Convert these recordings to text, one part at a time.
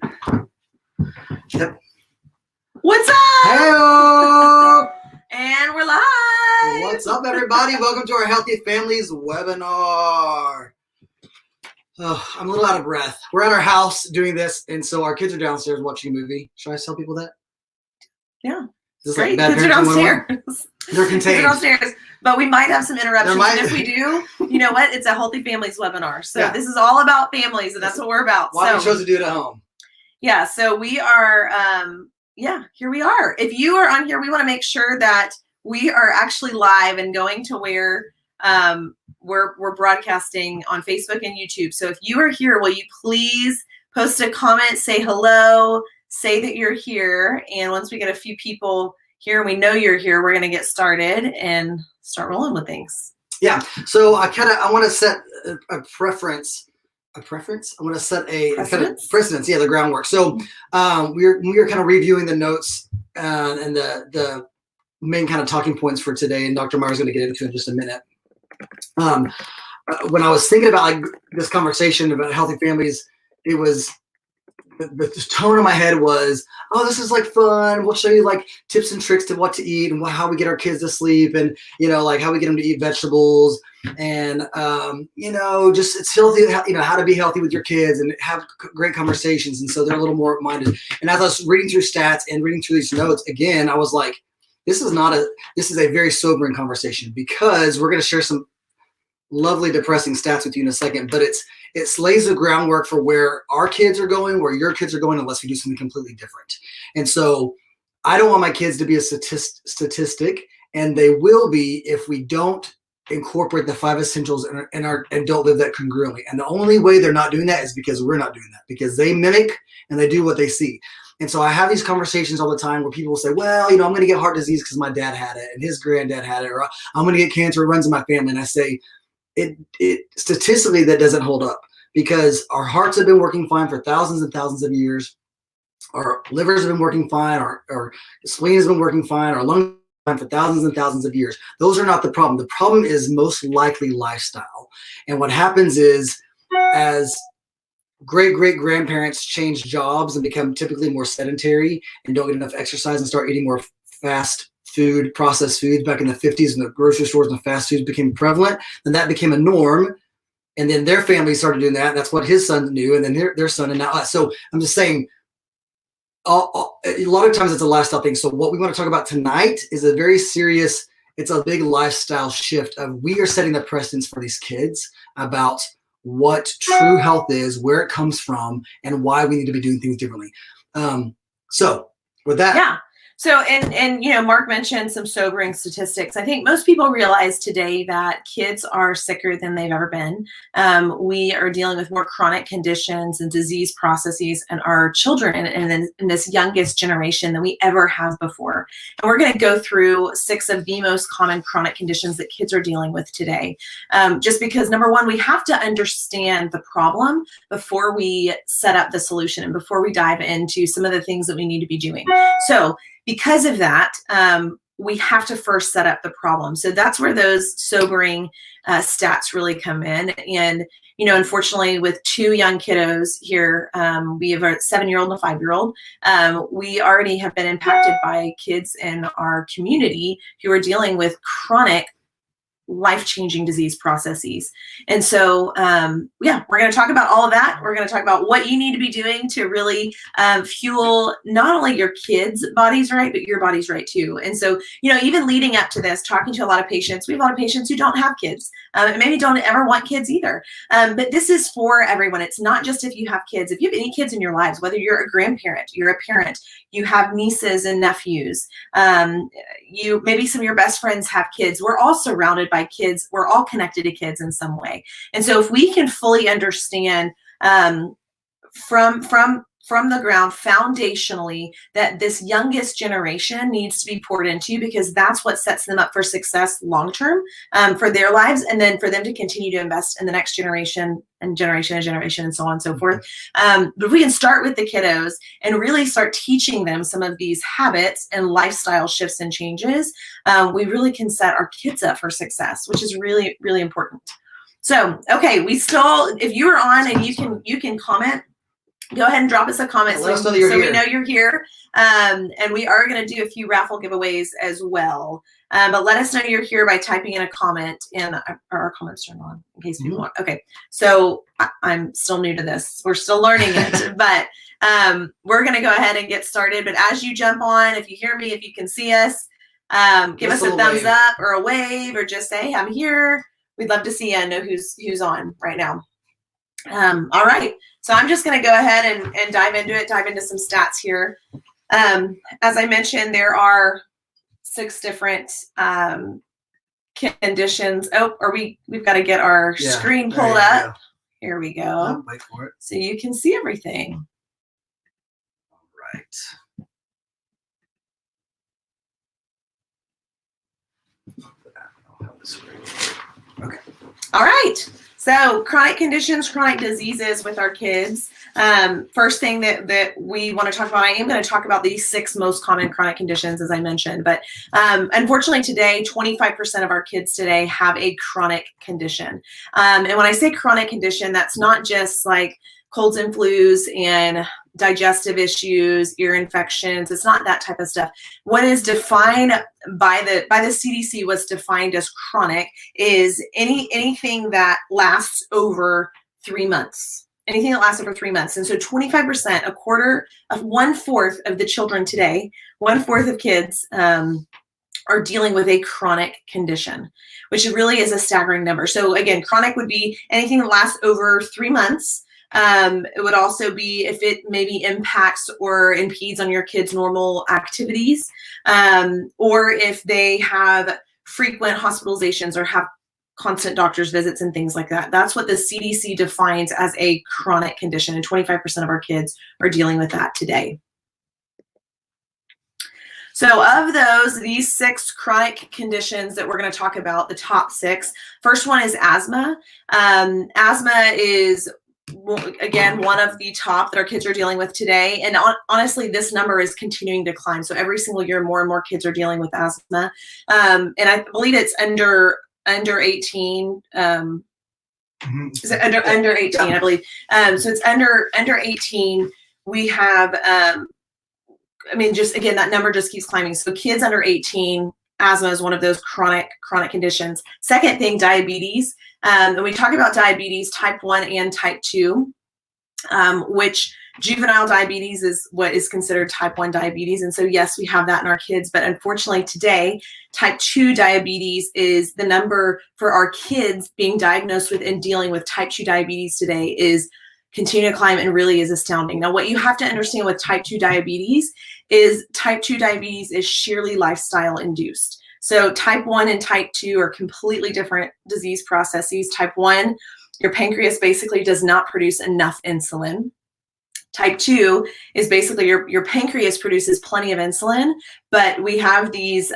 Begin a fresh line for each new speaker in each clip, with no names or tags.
Yep.
What's up?
Hey-o!
And we're live.
What's up, everybody? Welcome to our Healthy Families webinar. Oh, I'm a little out of breath. We're at our house doing this, and so our kids are downstairs watching a movie. Should I tell people that?
Yeah.
Is this
great.
like bad
Kids are
parenting 101?
downstairs.
They're contained.
Kids are downstairs. But we might have some interruptions.
There might-
And if we do, you know what? It's a Healthy Families webinar. So
Yeah.
this is all about families, and that's what we're about.
Why we chose to do it at home.
Yeah, so we are, here we are. If you are on here, we want to make sure that we are actually live and going to where we're broadcasting on Facebook and YouTube. So if you are here, will you please post a comment, say hello, say that you're here. And once we get a few people here and we know you're here, we're going to get started and start rolling with things.
Yeah, so I want to set a preference. I want to set a kind of precedence. Yeah, the groundwork. So we are kind of reviewing the notes and the main kind of talking points for today, and Dr. Meyer's going to get into it in just a minute. When I was thinking about like this conversation about healthy families, it was the tone in my head was, oh, this is like fun. We'll show you like tips and tricks to what to eat and how we get our kids to sleep, and like how we get them to eat vegetables, and just it's healthy. How to be healthy with your kids and have great conversations. And so they're a little more minded. And as I was reading through stats and reading through these notes again, I was like, this is a very sobering conversation, because we're going to share some lovely depressing stats with you in a second, but it lays the groundwork for where our kids are going, where your kids are going, unless we do something completely different. And so I don't want my kids to be a statistic, and they will be if we don't incorporate the 5 essentials and don't live that congruently. And the only way they're not doing that is because we're not doing that, because they mimic and they do what they see. And so I have these conversations all the time where people will say, well, I'm going to get heart disease because my dad had it and his granddad had it, or I'm going to get cancer, it runs in my family. And I say, it statistically that doesn't hold up, because our hearts have been working fine for thousands and thousands of years. Our livers have been working fine. Our spleen has been working fine. Our lungs have been fine for thousands and thousands of years. Those are not the problem. The problem is most likely lifestyle. And what happens is, as great-great-grandparents change jobs and become typically more sedentary and don't get enough exercise and start eating more fast food, processed foods back in the 50s, when the grocery stores and fast foods became prevalent, then that became a norm. And then their family started doing that. That's what his son knew, and then their son, and now us. So I'm just saying, a lot of times it's a lifestyle thing. So what we want to talk about tonight is a very serious, it's a big lifestyle shift of, we are setting the precedence for these kids about what true health is, where it comes from, and why we need to be doing things differently. So with that.
Yeah. So, and Mark mentioned some sobering statistics. I think most people realize today that kids are sicker than they've ever been. We are dealing with more chronic conditions and disease processes in our children and in this youngest generation than we ever have before. And we're going to go through 6 of the most common chronic conditions that kids are dealing with today. Just because, number one, we have to understand the problem before we set up the solution and before we dive into some of the things that we need to be doing. So, because of that, we have to first set up the problem. So that's where those sobering stats really come in. And, unfortunately, with 2 young kiddos here, we have a 7-year-old and a 5-year-old. We already have been impacted by kids in our community who are dealing with chronic life-changing disease processes. And so, we're going to talk about all of that. We're going to talk about what you need to be doing to really fuel not only your kids' bodies right, but your body's right too. And so, even leading up to this, talking to a lot of patients, we have a lot of patients who don't have kids and maybe don't ever want kids either. But this is for everyone. It's not just if you have kids. If you have any kids in your lives, whether you're a grandparent, you're a parent, you have nieces and nephews, maybe some of your best friends have kids. We're all surrounded by kids. We're all connected to kids in some way. And so if we can fully understand from the ground foundationally that this youngest generation needs to be poured into, because that's what sets them up for success long-term for their lives, and then for them to continue to invest in the next generation and generation and so on and so forth. But if we can start with the kiddos and really start teaching them some of these habits and lifestyle shifts and changes, we really can set our kids up for success, which is really, really important. So, okay, if you are on and you can comment, go ahead and drop us a comment
Let us know that you're
so
here.
we know you're here. And we are going to do a few raffle giveaways as well. But let us know you're here by typing in a comment, and our comments turned on in case people want. Okay, so I'm still new to this. We're still learning it, but we're going to go ahead and get started. But as you jump on, if you hear me, if you can see us, give us a thumbs up or a wave, or just say, I'm here. We'd love to see you and know who's on right now. All right, so I'm just going to go ahead and dive into some stats here. As I mentioned, there are 6 different conditions. Oh, or we've got to get our screen pulled up. Go. Here we go.
Wait for it.
So you can see everything.
All right. Okay.
All right. So chronic conditions, chronic diseases with our kids. First thing that we want to talk about, I am going to talk about these 6 most common chronic conditions, as I mentioned. But unfortunately today, 25% of our kids today have a chronic condition. And when I say chronic condition, that's not just like colds and flus and digestive issues, ear infections. It's not that type of stuff. What is defined by the CDC, what's defined as chronic is anything that lasts over 3 months. Anything that lasts over 3 months. And so 25%, one fourth of the children today, 1/4 of kids are dealing with a chronic condition, which really is a staggering number. So again, chronic would be anything that lasts over 3 months. It would also be if it maybe impacts or impedes on your kids' normal activities, or if they have frequent hospitalizations or have constant doctor's visits and things like that. That's what the CDC defines as a chronic condition, and 25% of our kids are dealing with that today. So of those, these 6 chronic conditions that we're going to talk about, the top 6, first one is asthma. Asthma is, again, one of the top that our kids are dealing with today. And honestly, this number is continuing to climb. So every single year, more and more kids are dealing with asthma. And I believe it's under 18. Is it under 18, I believe. So it's under 18. We have, I mean, just again, that number just keeps climbing. So kids under 18, asthma is one of those chronic conditions. Second thing, diabetes. And we talk about diabetes, type 1 and type 2, which juvenile diabetes is what is considered type 1 diabetes. And so, yes, we have that in our kids. But unfortunately today, type 2 diabetes is the number for our kids being diagnosed with and dealing with type 2 diabetes today is continuing to climb and really is astounding. Now, what you have to understand with type 2 diabetes is sheerly lifestyle induced. So type 1 and type 2 are completely different disease processes. Type 1, your pancreas basically does not produce enough insulin. Type 2 is basically your pancreas produces plenty of insulin, but we have these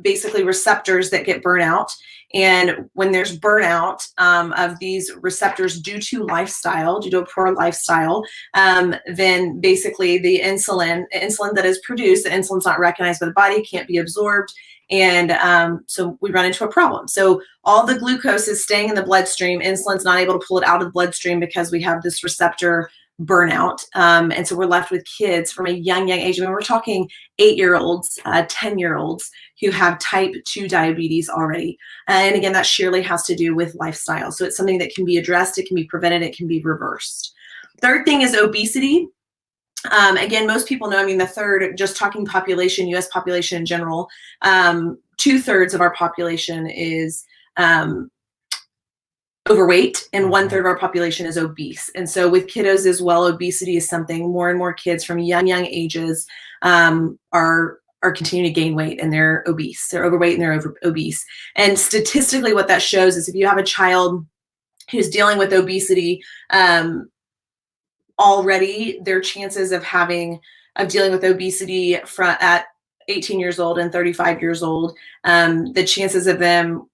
basically receptors that get burnt out. And when there's burnout of these receptors due to a poor lifestyle, then basically the insulin that is produced, the insulin's not recognized by the body, can't be absorbed. And so we run into a problem. So all the glucose is staying in the bloodstream. Insulin's not able to pull it out of the bloodstream because we have this receptor burnout. And so we're left with kids from a young age. I mean, we're talking 8-year-olds, 10-year-olds who have type 2 diabetes already. And again, that surely has to do with lifestyle. So it's something that can be addressed, it can be prevented, it can be reversed. Third thing is obesity. Again, most people know, I mean, the third, just talking population, US population in general, 2/3 of our population is overweight and 1/3 of our population is obese. And so with kiddos as well, obesity is something more and more kids from young ages are continuing to gain weight and they're obese. They're overweight and they're obese. And statistically, what that shows is if you have a child who's dealing with obesity, already their chances of dealing with obesity at 18 years old and 35 years old, the chances of them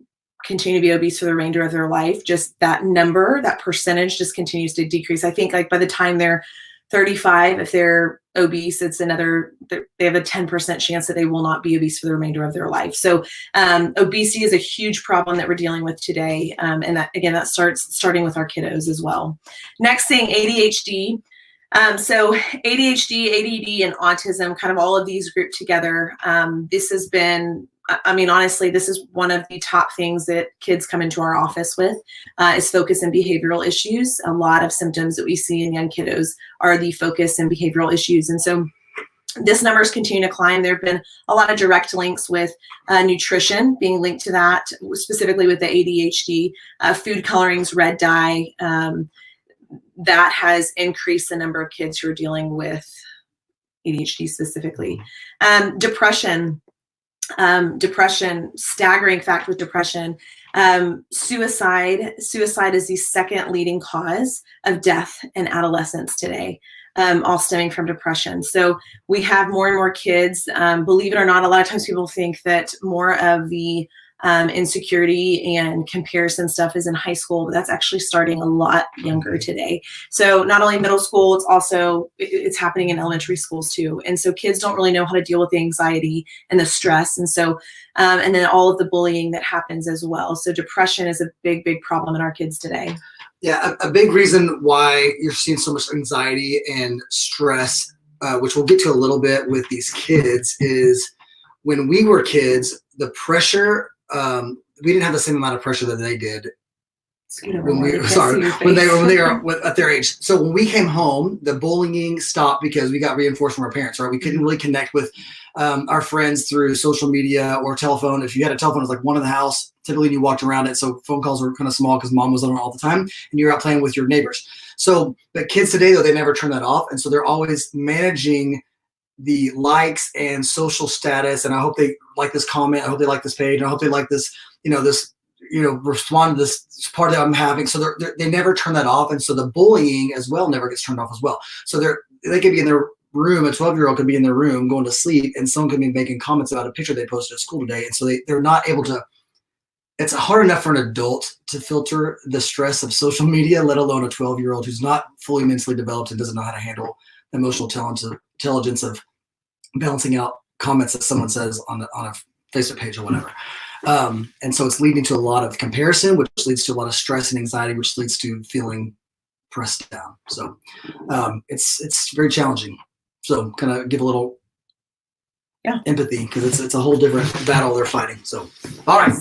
continue to be obese for the remainder of their life, just that number, that percentage just continues to decrease. I think like by the time they're 35, if they're obese, they have a 10% chance that they will not be obese for the remainder of their life. So obesity is a huge problem that we're dealing with today. And that starting with our kiddos as well. Next thing, ADHD. So ADHD, ADD, and autism, kind of all of these grouped together. This has been, I mean, honestly, this is one of the top things that kids come into our office with, is focus and behavioral issues. A lot of symptoms that we see in young kiddos are the focus and behavioral issues. And so this numbers continue to climb. There have been a lot of direct links with nutrition being linked to that, specifically with the ADHD, food colorings, red dye, that has increased the number of kids who are dealing with ADHD specifically. Depression, staggering fact with depression. Suicide is the second leading cause of death in adolescents today, all stemming from depression. So we have more and more kids, believe it or not, a lot of times people think that more of the insecurity and comparison stuff is in high school, but that's actually starting a lot younger today. So not only middle school, it's happening in elementary schools too. And so kids don't really know how to deal with the anxiety and the stress. And so, and then all of the bullying that happens as well. So depression is a big, big problem in our kids today.
Yeah, a big reason why you're seeing so much anxiety and stress, which we'll get to a little bit with these kids, is when we were kids, the pressure, we didn't have the same amount of pressure that they did when they were at their age. So when we came home, the bullying stopped because we got reinforced from our parents, right? We couldn't really connect with our friends through social media or telephone. If you had a telephone, it was like one in the house. Typically you walked around it. So phone calls were kind of small because mom was on it all the time and you were out playing with your neighbors. So the kids today, though, they never turn that off. And so they're always managing the likes and social status. And I hope they like this comment. I hope they like this page. I hope they like this, respond to this part that I'm having. So they never turn that off. And so the bullying as well never gets turned off as well. So they could be in their room. A 12-year-old could be in their room going to sleep and someone could be making comments about a picture they posted at school today. And so they're not able to, it's hard enough for an adult to filter the stress of social media, let alone a 12-year-old who's not fully mentally developed and doesn't know how to handle emotional intelligence of balancing out comments that someone says on a Facebook page or whatever. And so it's leading to a lot of comparison, which leads to a lot of stress and anxiety, which leads to feeling pressed down. So it's very challenging. So kind of give a little empathy because it's a whole different battle they're fighting. So, all right.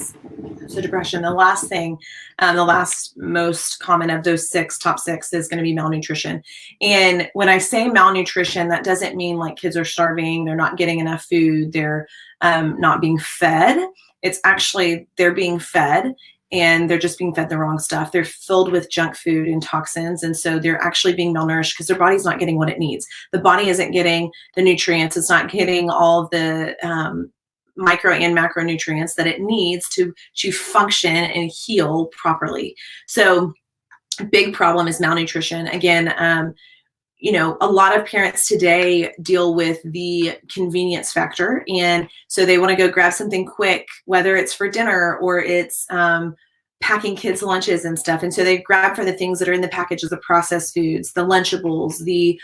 So depression, the last thing, the last most common of those top six is going to be malnutrition. And when I say malnutrition, that doesn't mean like kids are starving, they're not getting enough food, they're not being fed. It's actually they're being fed and they're just being fed the wrong stuff. They're filled with junk food and toxins. And so they're actually being malnourished because their body's not getting what it needs. The body isn't getting the nutrients. It's not getting all the micro and macronutrients that it needs to function and heal properly. So big problem is malnutrition. Again, a lot of parents today deal with the convenience factor. And so they want to go grab something quick, whether it's for dinner or it's packing kids' lunches and stuff. And so they grab for the things that are in the packages, the processed foods, the Lunchables, the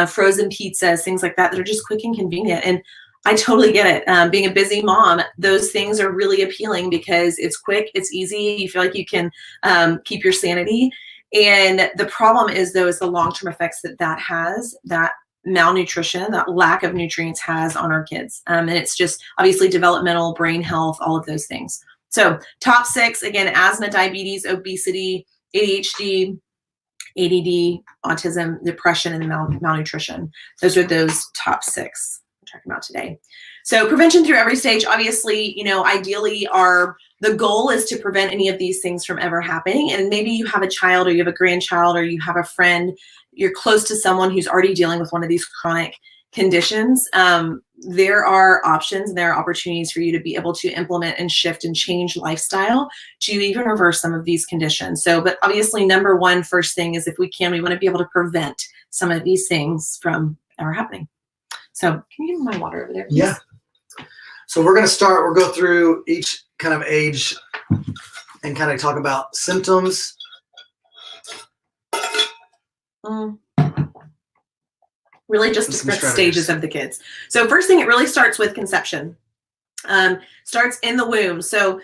frozen pizzas, things like that are just quick and convenient. And I totally get it. Being a busy mom, those things are really appealing because it's quick, it's easy. You feel like you can keep your sanity. And the problem is, though, is the long-term effects that has, that malnutrition, that lack of nutrients has on our kids. And it's just obviously developmental, brain health, all of those things. So top six, again, asthma, diabetes, obesity, ADHD, ADD, autism, depression, and malnutrition. Those are those top six we're talking about today. So prevention through every stage, obviously, ideally the goal is to prevent any of these things from ever happening. And maybe you have a child or you have a grandchild or you have a friend, you're close to someone who's already dealing with one of these chronic conditions. There are options and there are opportunities for you to be able to implement and shift and change lifestyle to even reverse some of these conditions. So, but obviously number one, first thing is if we want to be able to prevent some of these things from ever happening. So can you give me my water over there, please?
Yeah. So we'll go through each kind of age and kind of talk about symptoms.
Really just different stages of the kids. So first thing, it really starts with conception. Starts in the womb. So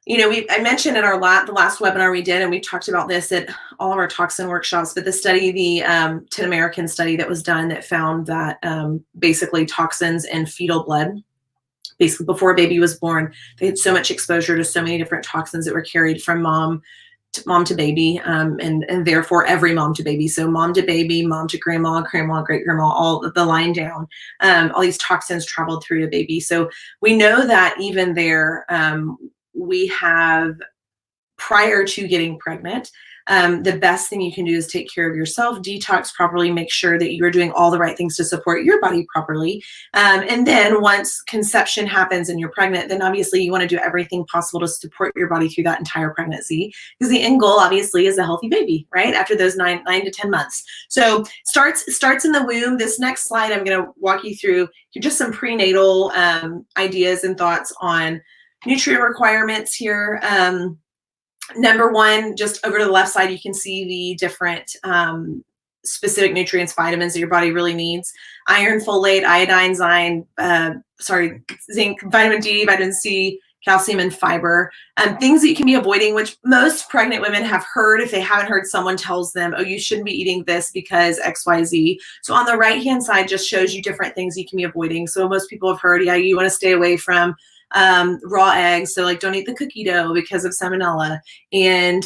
I mentioned in the last webinar we did, and we talked about this at all of our toxin workshops, but the 10 American study that was done that found that basically toxins in fetal blood, basically before a baby was born, they had so much exposure to so many different toxins that were carried from mom to baby, and therefore every mom to baby. So mom to baby, mom to grandma, great grandma, all the line down. All these toxins traveled through to baby. So we know that even there, we have, prior to getting pregnant, the best thing you can do is take care of yourself, detox properly, make sure that you're doing all the right things to support your body properly. And then once conception happens and you're pregnant, then obviously you want to do everything possible to support your body through that entire pregnancy, because the end goal obviously is a healthy baby, right? After those 9 to 10 months. So starts in the womb. This next slide, I'm going to walk you through just some prenatal ideas and thoughts on nutrient requirements here. Number one, just over to the left side, you can see the different specific nutrients, vitamins that your body really needs. Iron, folate, iodine, zinc, vitamin D, vitamin C, calcium, and fiber. Things that you can be avoiding, which most pregnant women have heard. If they haven't heard, someone tells them, oh, you shouldn't be eating this because X, Y, Z. So on the right-hand side just shows you different things you can be avoiding. So most people have heard, yeah, you want to stay away from raw eggs, so like don't eat the cookie dough because of salmonella, and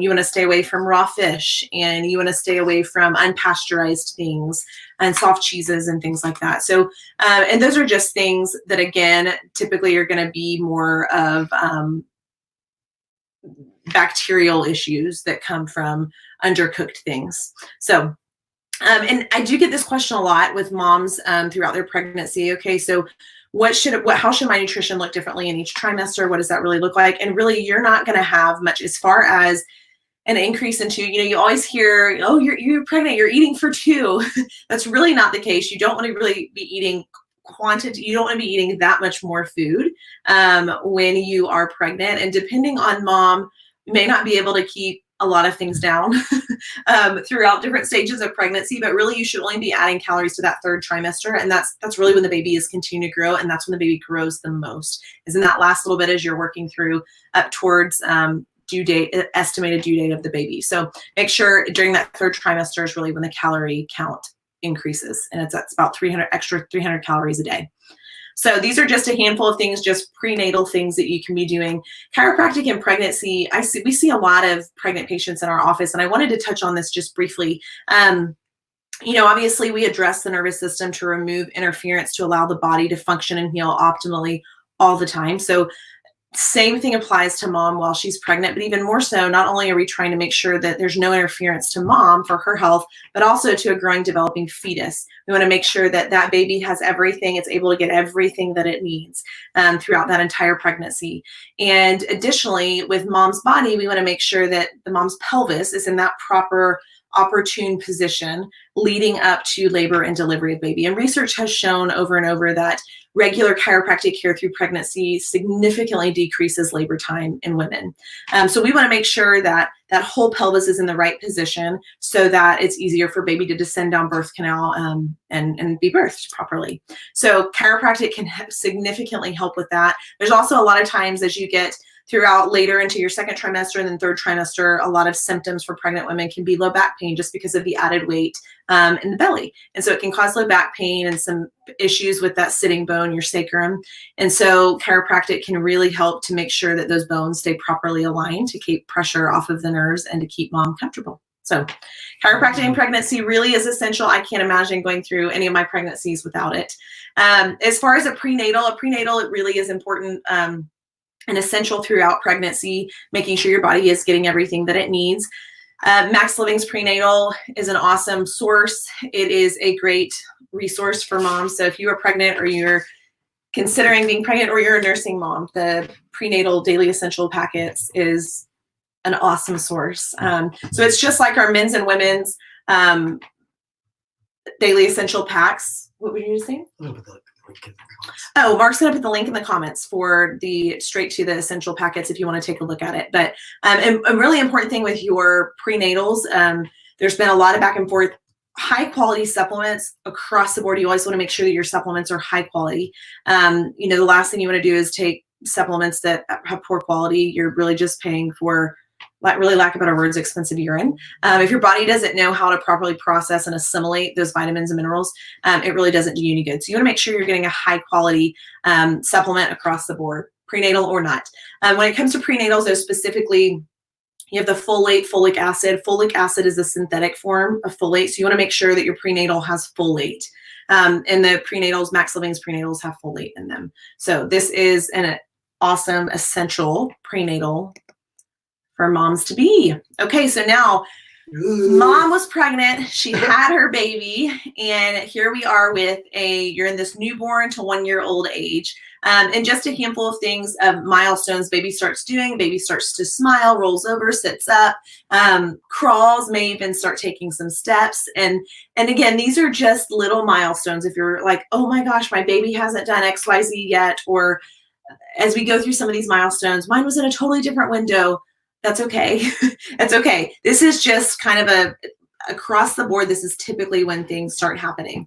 you want to stay away from raw fish, and you want to stay away from unpasteurized things and soft cheeses and things like that. So and those are just things that, again, typically are going to be more of bacterial issues that come from undercooked things. So and I do get this question a lot with moms throughout their pregnancy. Okay, so how should my nutrition look differently in each trimester? What does that really look like? And really, you're not going to have much as far as an increase in 2. You always hear, oh, you're pregnant, you're eating for 2. That's really not the case. You don't want to really be eating quantity. You don't want to be eating that much more food when you are pregnant. And depending on mom, you may not be able to keep a lot of things down throughout different stages of pregnancy, but really you should only be adding calories to that 3rd trimester, and that's really when the baby is continuing to grow, and that's when the baby grows the most, is in that last little bit as you're working through up towards estimated due date of the baby. So make sure during that 3rd trimester is really when the calorie count increases, and it's about 300 calories a day. So these are just a handful of things, just prenatal things that you can be doing. Chiropractic and pregnancy, we see a lot of pregnant patients in our office, and I wanted to touch on this just briefly. Obviously we address the nervous system to remove interference to allow the body to function and heal optimally all the time. So same thing applies to mom while she's pregnant, but even more so, not only are we trying to make sure that there's no interference to mom for her health, but also to a growing, developing fetus. We want to make sure that that baby has everything, it's able to get everything that it needs throughout that entire pregnancy. And additionally, with mom's body, we want to make sure that the mom's pelvis is in that proper opportune position leading up to labor and delivery of baby. And research has shown over and over that regular chiropractic care through pregnancy significantly decreases labor time in women. So we want to make sure that that whole pelvis is in the right position so that it's easier for baby to descend down birth canal and be birthed properly. So chiropractic can significantly help with that. There's also a lot of times as you get throughout later into your 2nd trimester and then 3rd trimester, a lot of symptoms for pregnant women can be low back pain just because of the added weight in the belly. And so it can cause low back pain and some issues with that sitting bone, your sacrum. And so chiropractic can really help to make sure that those bones stay properly aligned to keep pressure off of the nerves and to keep mom comfortable. So chiropractic in pregnancy really is essential. I can't imagine going through any of my pregnancies without it. As far as a prenatal, it really is important and essential throughout pregnancy, making sure your body is getting everything that it needs. Max Living's Prenatal is an awesome source. It is a great resource for moms. So if you are pregnant or you're considering being pregnant or you're a nursing mom, the Prenatal Daily Essential Packets is an awesome source. So it's just like our men's and women's Daily Essential Packs. What were you saying? Oh, Mark's going to put the link in the comments for the straight to the essential packets if you want to take a look at it. But and a really important thing with your prenatals, there's been a lot of back and forth. High quality supplements across the board. You always want to make sure that your supplements are high quality. The last thing you want to do is take supplements that have poor quality, you're really just paying for, really lack of better words, expensive urine. If your body doesn't know how to properly process and assimilate those vitamins and minerals, it really doesn't do you any good. So you want to make sure you're getting a high quality supplement across the board, prenatal or not. When it comes to prenatals, though, specifically, you have the folate, folic acid. Folic acid is a synthetic form of folate, so you want to make sure that your prenatal has folate. And the prenatals, Max Living's prenatals, have folate in them. So this is an awesome, essential prenatal for moms to be. Okay, so now mom was pregnant, she had her baby, and here we are with you're in this newborn to 1 year old age. And just a handful of things of milestones baby starts doing. Baby starts to smile, rolls over, sits up, crawls, may even start taking some steps. And again, these are just little milestones. If you're like, oh my gosh, my baby hasn't done XYZ yet, or as we go through some of these milestones, mine was in a totally different window. That's okay. That's okay. This is just kind of across the board. This is typically when things start happening.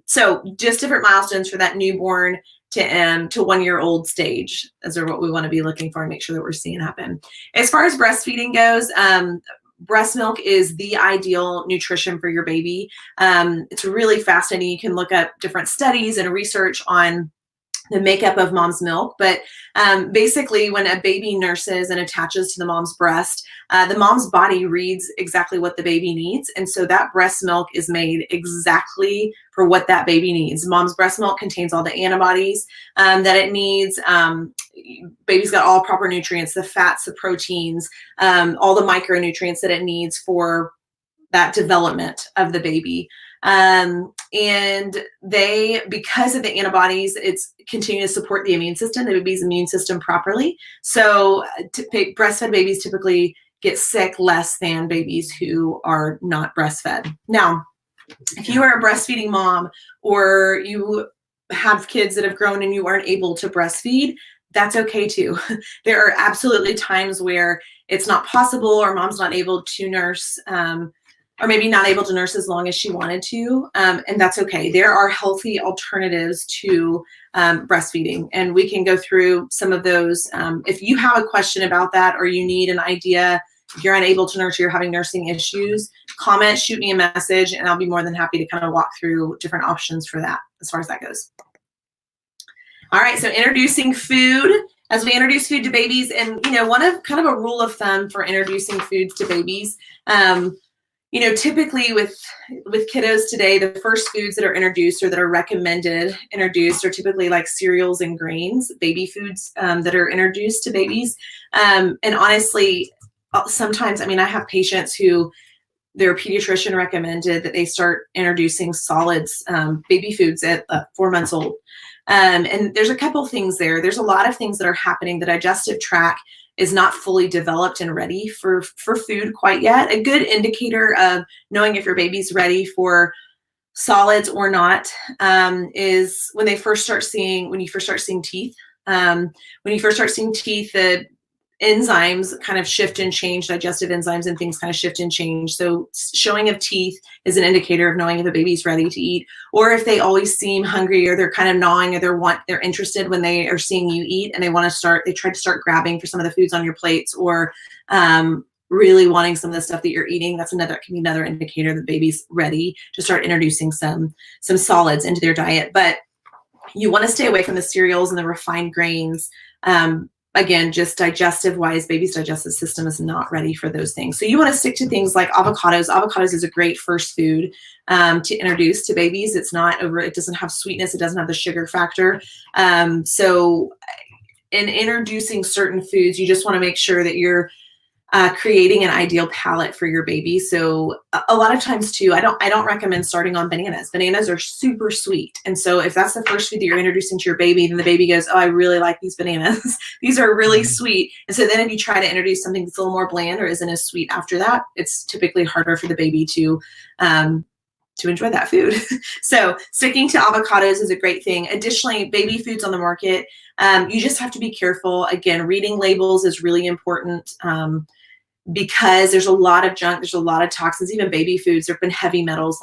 So just different milestones for that newborn to 1 year old stage. Those are what we want to be looking for and make sure that we're seeing happen. As far as breastfeeding goes, breast milk is the ideal nutrition for your baby. It's really fascinating. You can look up different studies and research on the makeup of mom's milk. But basically, when a baby nurses and attaches to the mom's breast, the mom's body reads exactly what the baby needs. And so that breast milk is made exactly for what that baby needs. Mom's breast milk contains all the antibodies that it needs. Baby's got all proper nutrients, the fats, the proteins, all the micronutrients that it needs for that development of the baby. And they, because of the antibodies, it's continue to support the immune system, the baby's immune system properly. So breastfed babies typically get sick less than babies who are not breastfed. Now, if you are a breastfeeding mom or you have kids that have grown and you aren't able to breastfeed, that's okay too. There are absolutely times where it's not possible or mom's not able to nurse, or maybe not able to nurse as long as she wanted to, and that's okay. There are healthy alternatives to breastfeeding, and we can go through some of those. If you have a question about that or you need an idea, if you're unable to nurse, you're having nursing issues, comment, shoot me a message, and I'll be more than happy to kind of walk through different options for that as far as that goes. All right, so introducing food. As we introduce food to babies, and one of kind of a rule of thumb for introducing foods to babies, typically with kiddos today, the first foods that are introduced or that are recommended introduced are typically like cereals and grains, baby foods that are introduced to babies. And honestly, sometimes, I have patients who their pediatrician recommended that they start introducing solids, baby foods at 4 months old. And there's a couple things there. There's a lot of things that are happening. The digestive tract is not fully developed and ready for food quite yet. A good indicator of knowing if your baby's ready for solids or not is when you first start seeing teeth. When you first start seeing teeth, the enzymes kind of shift and change, digestive enzymes and things kind of shift and change. So showing of teeth is an indicator of knowing if a baby's ready to eat, or if they always seem hungry or they're kind of gnawing or they're interested when they are seeing you eat and they try to start grabbing for some of the foods on your plates, or really wanting some of the stuff that you're eating. That can be another indicator that baby's ready to start introducing some solids into their diet. But you want to stay away from the cereals and the refined grains. Again, just digestive wise, baby's digestive system is not ready for those things. So you want to stick to things like avocados. Avocados is a great first food to introduce to babies. It doesn't have sweetness. It doesn't have the sugar factor. So in introducing certain foods, you just want to make sure that you're creating an ideal palate for your baby. So a lot of times too, I don't recommend starting on bananas. Bananas are super sweet. And so if that's the first food that you're introducing to your baby, then the baby goes, oh, I really like these bananas. These are really sweet. And so then if you try to introduce something that's a little more bland or isn't as sweet after that, it's typically harder for the baby to enjoy that food. So sticking to avocados is a great thing. Additionally, baby foods on the market, you just have to be careful. Again, reading labels is really important. because there's a lot of junk, there's a lot of toxins, even baby foods. There have been heavy metals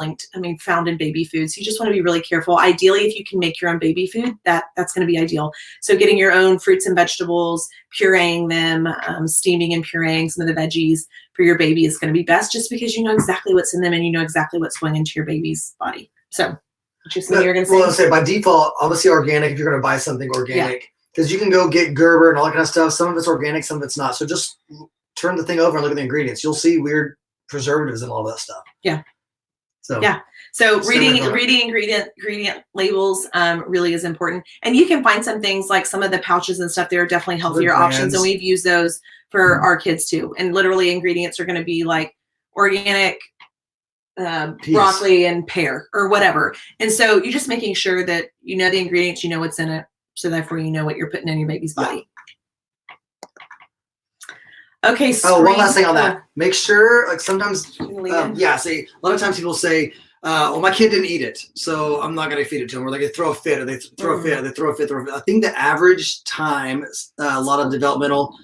found in baby foods. You just want to be really careful. Ideally, if you can make your own baby food, that's going to be ideal. So getting your own fruits and vegetables, pureeing them, steaming and pureeing some of the veggies for your baby is going to be best, just because you know exactly what's in them and you know exactly what's going into your baby's body. So, just what you were going to say?
Well, I'll say by default, obviously organic if you're going to buy something organic, because you can go get Gerber and all that kind of stuff. Some of it's organic, some of it's not. So just turn the thing over and look at the ingredients. You'll see weird preservatives and all that stuff.
Yeah.
So
reading ingredient labels really is important. And you can find some things like some of the pouches and stuff. There are definitely healthier options, and we've used those for our kids too. And literally ingredients are going to be like organic broccoli and pear or whatever. And so you're just making sure that you know the ingredients, you know what's in it, so therefore you know what you're putting in your baby's body. Okay.
One last thing on that. Make sure, like sometimes, say a lot of times people say, "Oh, my kid didn't eat it, so I'm not going to feed it to him." Or they throw a fit, or they throw a fit, or they throw a fit. I think the average time, a lot of developmental.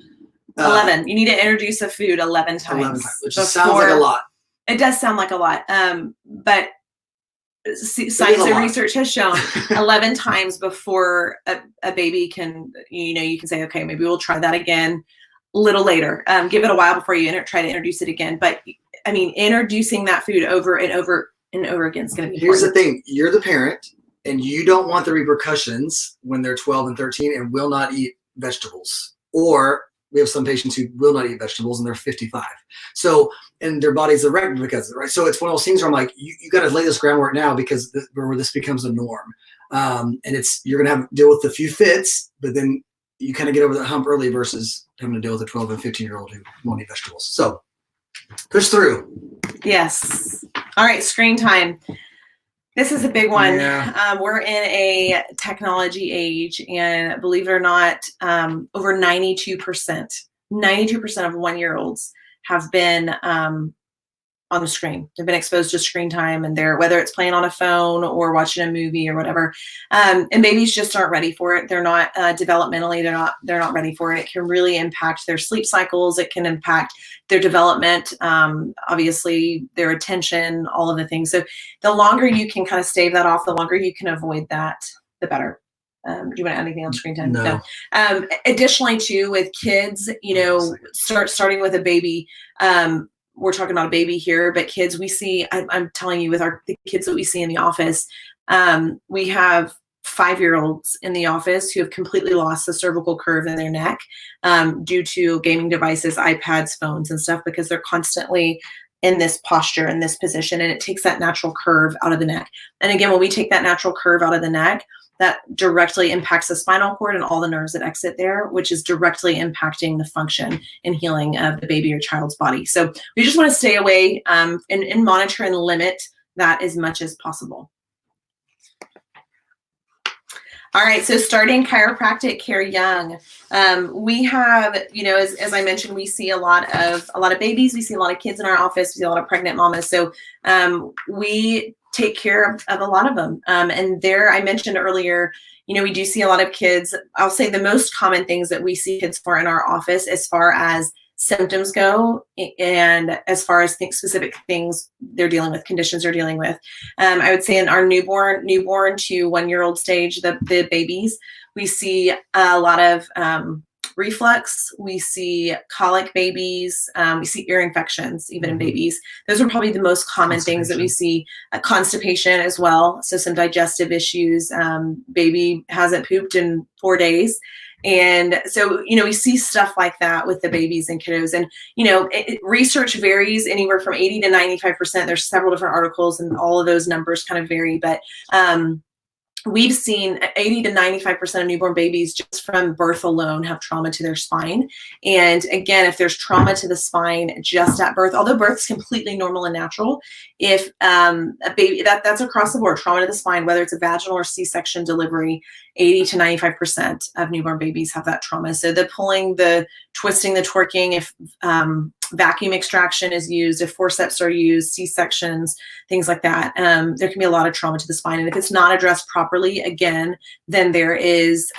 11. You need to introduce a food 11 times. 11 times,
which sounds like a lot.
It does sound like a lot, but science and research has shown 11 times before a baby can, you can say, okay, maybe we'll try that again a little later. Give it a while before you try to introduce it again. But I mean, introducing that food over and over and over again is going to be
Here's the thing. You're the parent and you don't want the repercussions when they're 12 and 13 and will not eat vegetables. Or we have some patients who will not eat vegetables and they're 55. So, and their bodies are right because of it, right? So it's one of those things where I'm like, you got to lay this groundwork now because where this becomes a norm. And you're going to have to deal with a few fits, but then you kind of get over the hump early versus having to deal with a 12 and 15-year-old who won't eat vegetables. So push through.
Yes. All right. Screen time. This is a big one.
Yeah.
We're in a technology age, and believe it or not, over 92% of 1-year-olds have been on the screen. They've been exposed to screen time, and whether it's playing on a phone or watching a movie or whatever. And babies just aren't ready for it. They're not developmentally. They're not ready for it. It can really impact their sleep cycles. It can impact their development. Obviously, their attention, all of the things. So the longer you can kind of stave that off, the longer you can avoid that, the better. Do you want to add anything on screen time?
No.
Additionally, too, with kids, starting with a baby. We're talking about a baby here, but kids we see, I'm telling you, with the kids that we see in the office, we have 5-year-olds in the office who have completely lost the cervical curve in their neck due to gaming devices, iPads, phones, and stuff, because they're constantly in this posture, in this position, and it takes that natural curve out of the neck. And again, when we take that natural curve out of the neck, that directly impacts the spinal cord and all the nerves that exit there, which is directly impacting the function and healing of the baby or child's body. So we just want to stay away and monitor and limit that as much as possible. All right, so starting chiropractic care young. We have, as I mentioned, we see a lot of babies. We see a lot of kids in our office. We see a lot of pregnant mamas. So we take care of a lot of them. And there, I mentioned earlier, we do see a lot of kids. I'll say the most common things that we see kids for in our office as far as symptoms go, and as far as specific things they're dealing with, conditions they're dealing with. I would say in our newborn to 1-year-old stage, the babies, we see a lot of reflux, we see colic babies, we see ear infections, even in babies. Those are probably the most common things that we see. Constipation as well, so some digestive issues. Baby hasn't pooped in 4 days. And so, we see stuff like that with the babies and kiddos. And, research varies anywhere from 80 to 95%. There's several different articles and all of those numbers kind of vary. But we've seen 80 to 95% of newborn babies just from birth alone have trauma to their spine. And again, if there's trauma to the spine just at birth, although birth is completely normal and natural, if a baby, that's across the board, trauma to the spine, whether it's a vaginal or C-section delivery, 80 to 95% of newborn babies have that trauma. So the pulling, the twisting, the twerking, if vacuum extraction is used, if forceps are used, C-sections, things like that, there can be a lot of trauma to the spine. And if it's not addressed properly, again, then there is,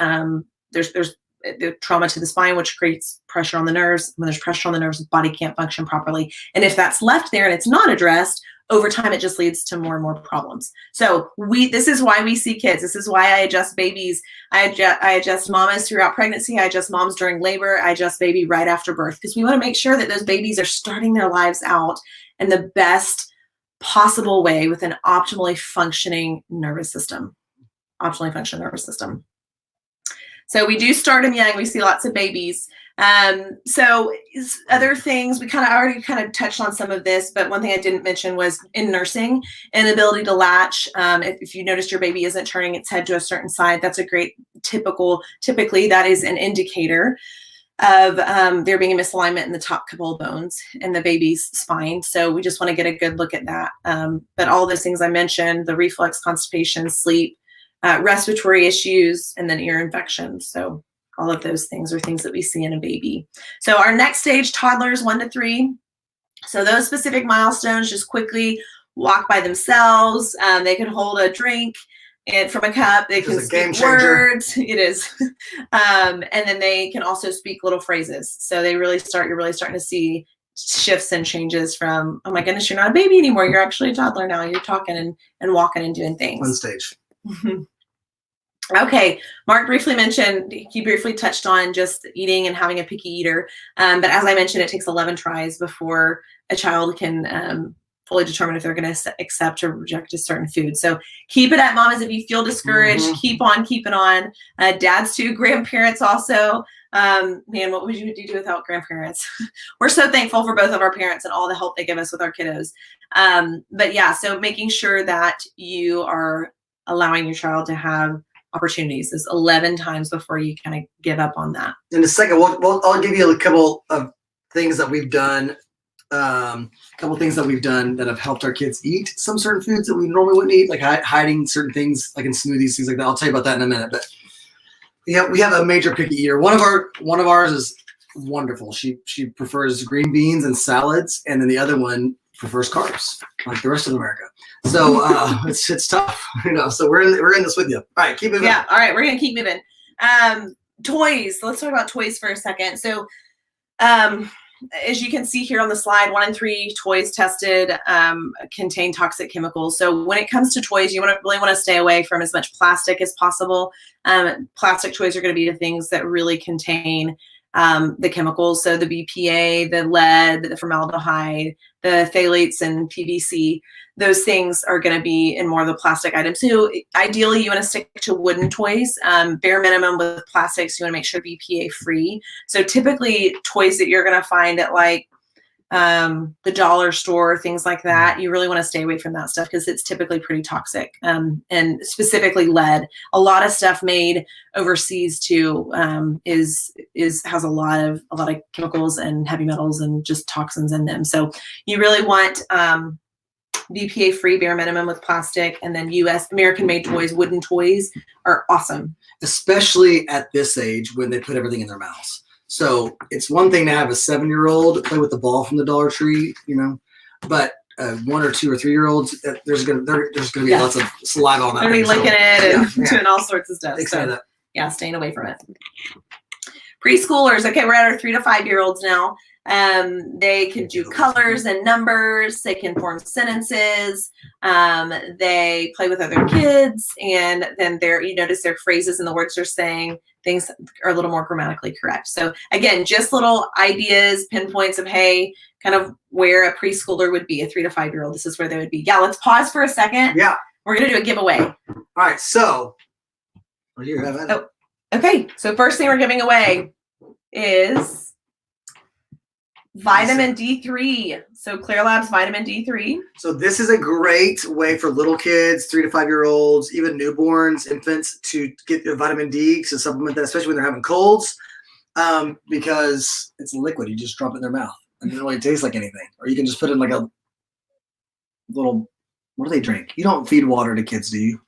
there's the trauma to the spine, which creates pressure on the nerves. When there's pressure on the nerves, the body can't function properly. And if that's left there and it's not addressed, over time, it just leads to more and more problems. So this is why we see kids. This is why I adjust babies. I adjust mamas throughout pregnancy. I adjust moms during labor. I adjust baby right after birth, because we want to make sure that those babies are starting their lives out in the best possible way with an optimally functioning nervous system. Optimally functioning nervous system. So we do start them young. We see lots of babies. So other things, we already touched on some of this, but one thing I didn't mention was in nursing, inability to latch. If you notice your baby isn't turning its head to a certain side, that's a great typically that is an indicator of there being a misalignment in the top couple of bones in the baby's spine. So we just want to get a good look at that. But all those things I mentioned, the reflux, constipation, sleep, respiratory issues, and then ear infections. So all of those things are things that we see in a baby. So our next stage, toddlers 1 to 3. So those specific milestones, just quickly walk by themselves. They can hold a drink and from a cup. They can speak words. It is. And then they can also speak little phrases. So you're really starting to see shifts and changes from, oh my goodness, you're not a baby anymore. You're actually a toddler now. You're talking and walking and doing things.
One stage.
Okay, Mark he briefly touched on just eating and having a picky eater. But as I mentioned, it takes 11 tries before a child can fully determine if they're going to accept or reject a certain food. So keep it at, mamas. If you feel discouraged, keep on keeping on. Dads too, grandparents also. Man, what would you do without grandparents? We're so thankful for both of our parents and all the help they give us with our kiddos. But yeah, so making sure that you are allowing your child to have opportunities is 11 times before you kind of give up on that.
In a second, I'll give you a couple of things that we've done. That have helped our kids eat some certain foods that we normally wouldn't eat, like hiding certain things, like in smoothies, things like that. I'll tell you about that in a minute. But yeah, we have a major picky eater. One of ours is wonderful. She prefers green beans and salads, and then the other one prefers carbs, like the rest of America. So it's tough, So we're in this with you. All right, keep moving.
Yeah, all right, we're gonna keep moving. Toys. Let's talk about toys for a second. So, as you can see here on the slide, 1 in 3 toys tested contain toxic chemicals. So when it comes to toys, you really want to stay away from as much plastic as possible. Plastic toys are going to be the things that really contain the chemicals. So the BPA, the lead, the formaldehyde, the phthalates and PVC, those things are going to be in more of the plastic items. So ideally you want to stick to wooden toys, bare minimum with plastics. You want to make sure BPA free. So typically toys that you're going to find at like the dollar store, things like that, you really want to stay away from that stuff because it's typically pretty toxic. And specifically lead. A lot of stuff made overseas too has a lot of chemicals and heavy metals and just toxins in them. So you really want BPA free, bare minimum with plastic, and then American made toys, wooden toys are awesome.
Especially at this age when they put everything in their mouths. So it's one thing to have a 7-year-old play with the ball from the Dollar Tree, but 1 or 2 or 3-year-olds, there's gonna be lots of saliva on that.
They're gonna be licking it and doing all sorts of stuff.
So,
yeah, staying away from it. Preschoolers, okay, we're at our 3 to 5-year-olds now. They can do colors and numbers. They can form sentences. They play with other kids, and then you notice their phrases and the words they're saying, things are a little more grammatically correct. So again, just little ideas, pinpoints of, hey, kind of where a preschooler would be, a 3 to 5-year-old. This is where they would be. Yeah, let's pause for a second.
Yeah.
We're going to do a giveaway.
All right. So, what do you have?
Oh, okay. So first thing we're giving away is vitamin D3. So Clear Labs vitamin D3.
So this is a great way for little kids, 3 to 5-year-olds, even newborns, infants, to get their vitamin D to supplement that, especially when they're having colds, because it's liquid. You just drop it in their mouth and it doesn't really taste like anything. Or you can just put it in like a little, what do they drink? You don't feed water to kids, do you?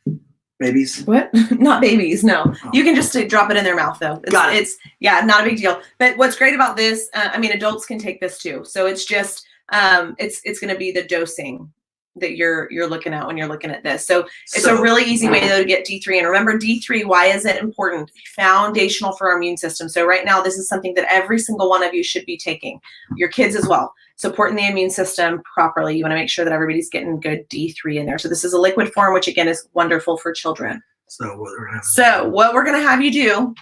Babies?
What? Not babies, no. Oh. You can just drop it in their mouth, though.
Got it.
It's not a big deal. But what's great about this, adults can take this too. So it's just, it's going to be the dosing. that you're looking at when you're looking at this. So it's a really easy way to get D3. And remember, D3, why is it important? Foundational for our immune system. So right now, this is something that every single one of you should be taking, your kids as well. Supporting the immune system properly. You want to make sure that everybody's getting good D3 in there. So this is a liquid form, which again is wonderful for children. So what we're going to have you do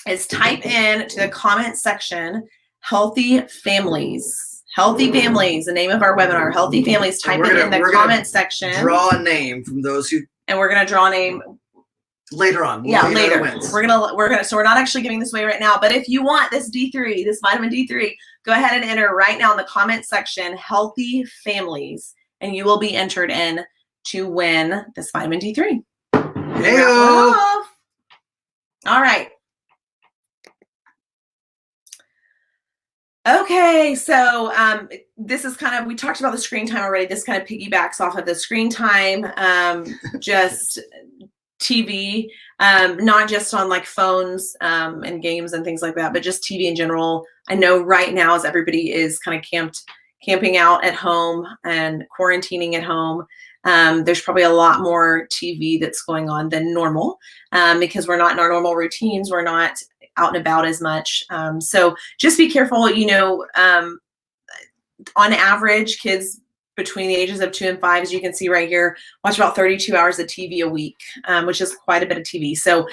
is type in to the comment section, healthy families. Healthy Families, the name of our webinar, Healthy Families. Type it in the comment section.
Draw a name from those who.
And we're going to draw a name
later on.
Yeah, later. We're gonna. So we're not actually giving this away right now. But if you want this D3, this vitamin D3, go ahead and enter right now in the comment section, Healthy Families, and you will be entered in to win this vitamin D3.
Hey-o.
All right. Okay, so this is kind of, we talked about the screen time already. This kind of piggybacks off of the screen time, just TV, not just on like phones and games and things like that, but just TV in general. I know right now as everybody is kind of camping out at home and quarantining at home, there's probably a lot more TV that's going on than normal because we're not in our normal routines. We're not out and about as much. So just be careful, you know, on average, kids between the ages of 2 and 5, as you can see right here, watch about 32 hours of TV a week, which is quite a bit of TV. So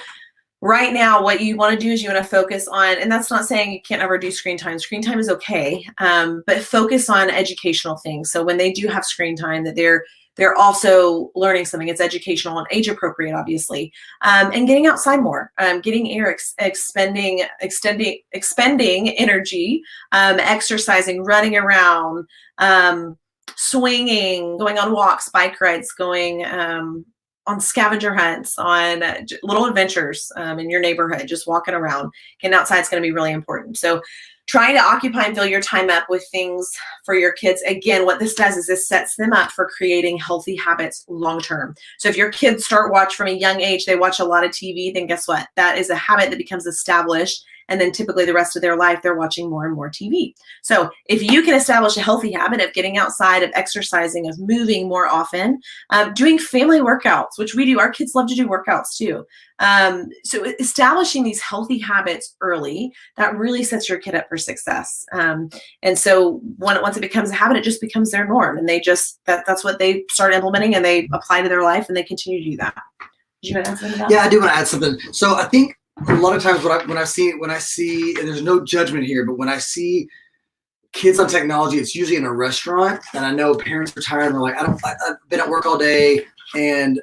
right now, what you want to do is you want to focus on, and that's not saying you can't ever do screen time. Screen time is okay, but focus on educational things. So when they do have screen time, that they're also learning something. It's educational and age appropriate, obviously, and getting outside more, getting air, expending energy, exercising, running around, swinging, going on walks, bike rides, going on scavenger hunts, on little adventures in your neighborhood, just walking around. Getting outside is going to be really important. So trying to occupy and fill your time up with things for your kids. Again, what this does is this sets them up for creating healthy habits long-term. So if your kids start watch from a young age, they watch a lot of TV, then guess what? That is a habit that becomes established. And then typically the rest of their life, they're watching more and more TV. So if you can establish a healthy habit of getting outside, of exercising, of moving more often, doing family workouts, which we do, our kids love to do workouts too. So establishing these healthy habits early, that really sets your kid up for success. And so once it becomes a habit, it just becomes their norm. And they just, that's what they start implementing and they apply to their life and they continue to do that. Did you want to add something about that?
Yeah, I do want to add something. So I think a lot of times when I see, and there's no judgment here, but when I see kids on technology, it's usually in a restaurant. And I know parents are tired and they're like, I've been at work all day and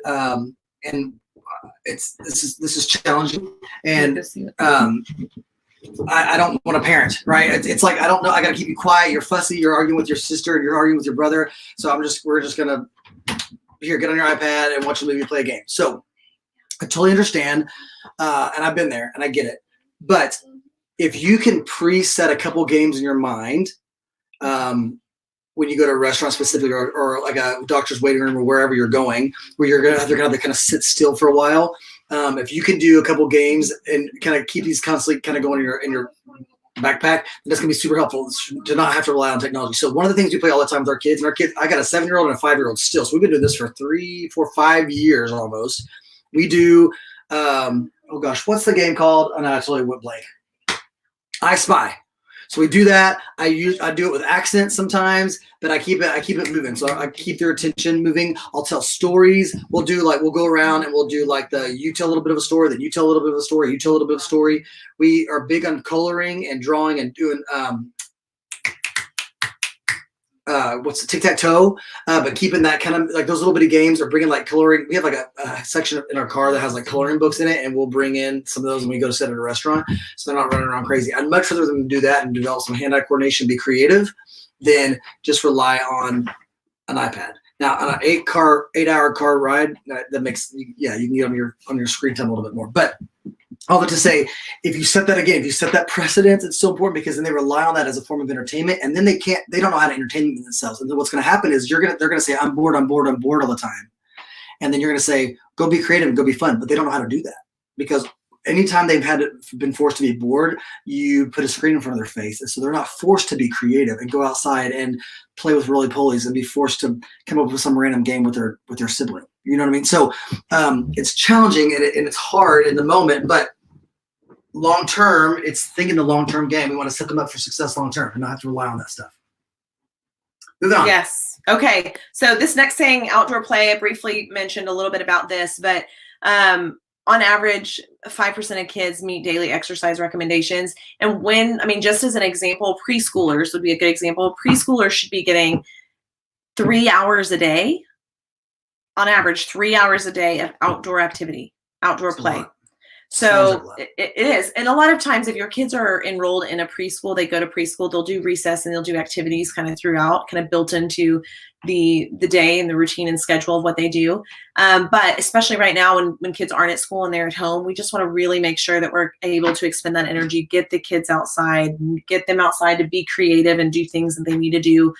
this is challenging. And I don't want to parent, right? It's like, I don't know. I got to keep you quiet. You're fussy. You're arguing with your sister and you're arguing with your brother. So we're just going to get on your iPad and watch a movie, play a game. So I totally understand. And I've been there and I get it. But if you can preset a couple games in your mind, when you go to a restaurant specifically or like a doctor's waiting room or wherever you're going, where they're gonna have to kind of sit still for a while. If you can do a couple games and kind of keep these constantly kind of going in your backpack, that's gonna be super helpful to not have to rely on technology. So one of the things we play all the time with our kids, I got a 7-year-old and a 5-year-old still. So we've been doing this for 3, 4, 5 years almost. We do, oh gosh, what's the game called? Oh no, I totally went blank. I Spy. So we do that. I do it with accents sometimes, but I keep it moving. So I keep their attention moving. I'll tell stories. We'll go around and we'll do like you tell a little bit of a story, then you tell a little bit of a story, you tell a little bit of a story. We are big on coloring and drawing and doing what's the tic-tac-toe, but keeping that kind of like those little bitty games or bringing like coloring. We have like a section in our car that has like coloring books in it, and we'll bring in some of those when we go to sit at a restaurant, so they're not running around crazy. I'd much rather them do that and develop some hand-eye coordination, be creative, than just rely on an iPad. Now, on an 8-hour car ride, that makes, yeah, you can get on your screen time a little bit more. But all that to say, if you set that precedence, it's so important because then they rely on that as a form of entertainment, and then they don't know how to entertain themselves. And then what's going to happen is they're going to say, I'm bored all the time. And then you're going to say, go be creative and go be fun. But they don't know how to do that because anytime they've been forced to be bored, you put a screen in front of their face, so they're not forced to be creative and go outside and play with roly polies and be forced to come up with some random game with their sibling. You know what I mean? So it's challenging and it's hard in the moment, but long term, it's thinking the long term game. We want to set them up for success long term and not have to rely on that stuff. Moving on.
Yes. Okay. So this next thing, outdoor play, I briefly mentioned a little bit about this, but on average, 5% of kids meet daily exercise recommendations. And just as an example, preschoolers would be a good example. Preschoolers should be getting 3 hours a day, on average, 3 hours a day of outdoor activity, outdoor play. So it is. And a lot of times if your kids are enrolled in a preschool, they go to preschool, they'll do recess and they'll do activities kind of throughout, kind of built into the day and the routine and schedule of what they do. But especially right now when kids aren't at school and they're at home, we just want to really make sure that we're able to expend that energy, get the kids outside, get them outside to be creative and do things that they need to do.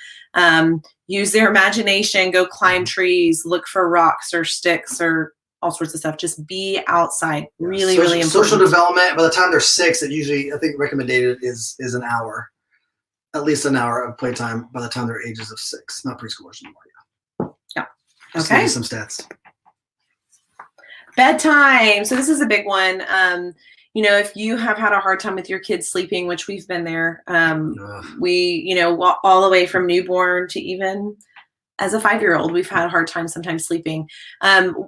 Use their imagination, go climb trees, look for rocks or sticks or all sorts of stuff. Just be outside. Really important.
Social development, by the time they're 6, it usually, I think recommended is an hour, at least an hour of playtime by the time they're ages of 6, not preschoolers anymore.
Yeah.
Just
Okay.
some stats.
Bedtime. So this is a big one. If you have had a hard time with your kids sleeping, which we've been there, we, all the way from newborn to even as a 5-year-old, we've had a hard time sometimes sleeping.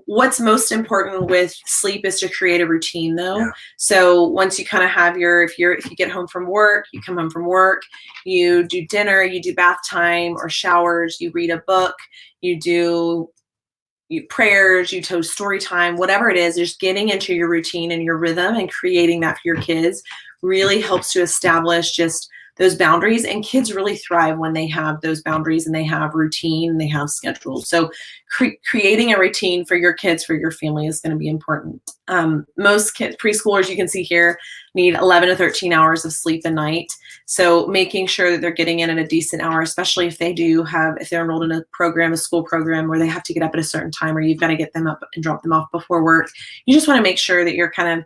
What's most important with sleep is to create a routine though. Yeah. So once you kind of have if you get home from work, you come home from work, you do dinner, you do bath time or showers, you read a book, you do prayers, you do story time, whatever it is, just getting into your routine and your rhythm and creating that for your kids really helps to establish just those boundaries. And kids really thrive when they have those boundaries and they have routine and they have schedules. So creating a routine for your kids, for your family is going to be important. Most preschoolers you can see here need 11 to 13 hours of sleep a night. So making sure that they're getting in at a decent hour, especially if they're enrolled in a school program where they have to get up at a certain time or you've got to get them up and drop them off before work. You just want to make sure that you're kind of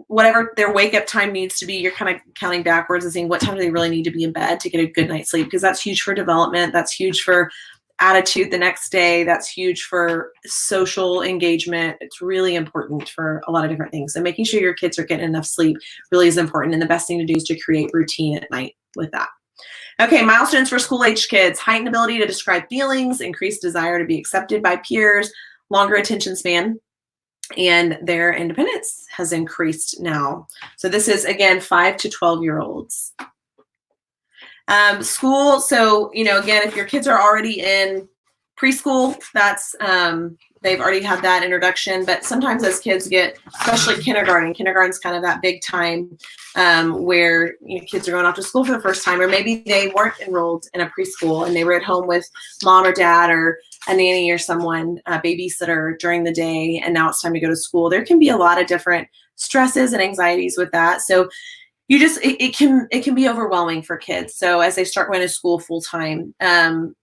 whatever their wake up time needs to be, you're kind of counting backwards and saying what time do they really need to be in bed to get a good night's sleep, because that's huge for development. That's huge for attitude the next day. That's huge for social engagement. It's really important for a lot of different things. So making sure your kids are getting enough sleep really is important. And the best thing to do is to create routine at night with that. Okay, milestones for school-age kids: heightened ability to describe feelings, increased desire to be accepted by peers, longer attention span, and their independence has increased now. So this is, again, 5 to 12-year-olds. School. So, again, if your kids are already in preschool, that's they've already had that introduction. But sometimes as kids get, especially kindergarten's kind of that big time where kids are going off to school for the first time, or maybe they weren't enrolled in a preschool and they were at home with mom or dad or a nanny or someone, a babysitter during the day, and now it's time to go to school. There can be a lot of different stresses and anxieties with that. So it can be overwhelming for kids. So as they start going to school full time,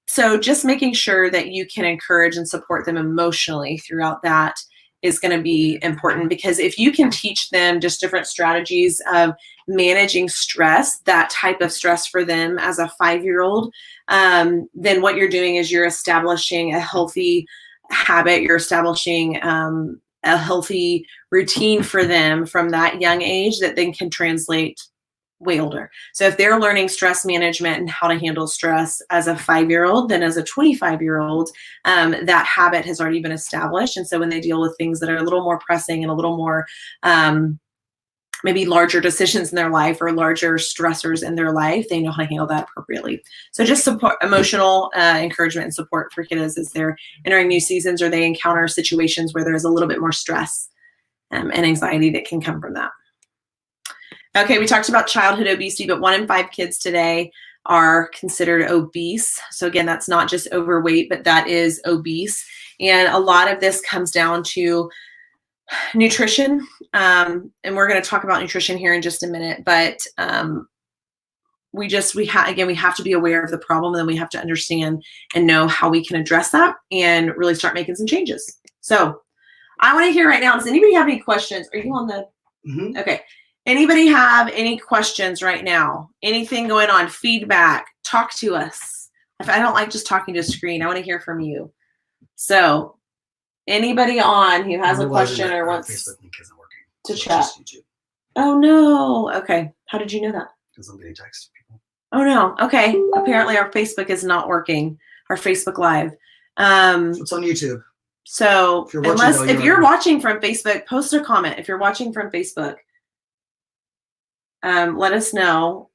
so just making sure that you can encourage and support them emotionally throughout that is going to be important, because if you can teach them just different strategies of managing stress, that type of stress for them as a 5-year-old, then what you're doing is you're establishing a healthy habit. You're establishing a healthy routine for them from that young age that then can translate way older. So if they're learning stress management and how to handle stress as a 5-year-old, then as a 25-year-old, that habit has already been established. And so when they deal with things that are a little more pressing and a little more maybe larger decisions in their life or larger stressors in their life, they know how to handle that appropriately. So just support, emotional encouragement and support for kiddos as they're entering new seasons or they encounter situations where there's a little bit more stress and anxiety that can come from that. Okay, we talked about childhood obesity, but 1 in 5 kids today are considered obese. So again, that's not just overweight, but that is obese. And a lot of this comes down to nutrition, and we're going to talk about nutrition here in just a minute, but we have to be aware of the problem, and then we have to understand and know how we can address that and really start making some changes. So I want to hear right now. Does anybody have any questions? Are you on the?
Mm-hmm.
Okay. Anybody have any questions right now? Anything going on? Feedback? Talk to us. If I don't like just talking to a screen, I want to hear from you. So, anybody on who has a question or wants
Facebook link isn't working,
to
so
chat?
it's just YouTube.
Oh no. Okay. How did you know that?
Because I'm getting texts from people.
Oh no. Okay. Apparently our Facebook is not working. Our Facebook Live.
So it's on YouTube.
So if you're watching from Facebook, post a comment. If you're watching from Facebook, let us know,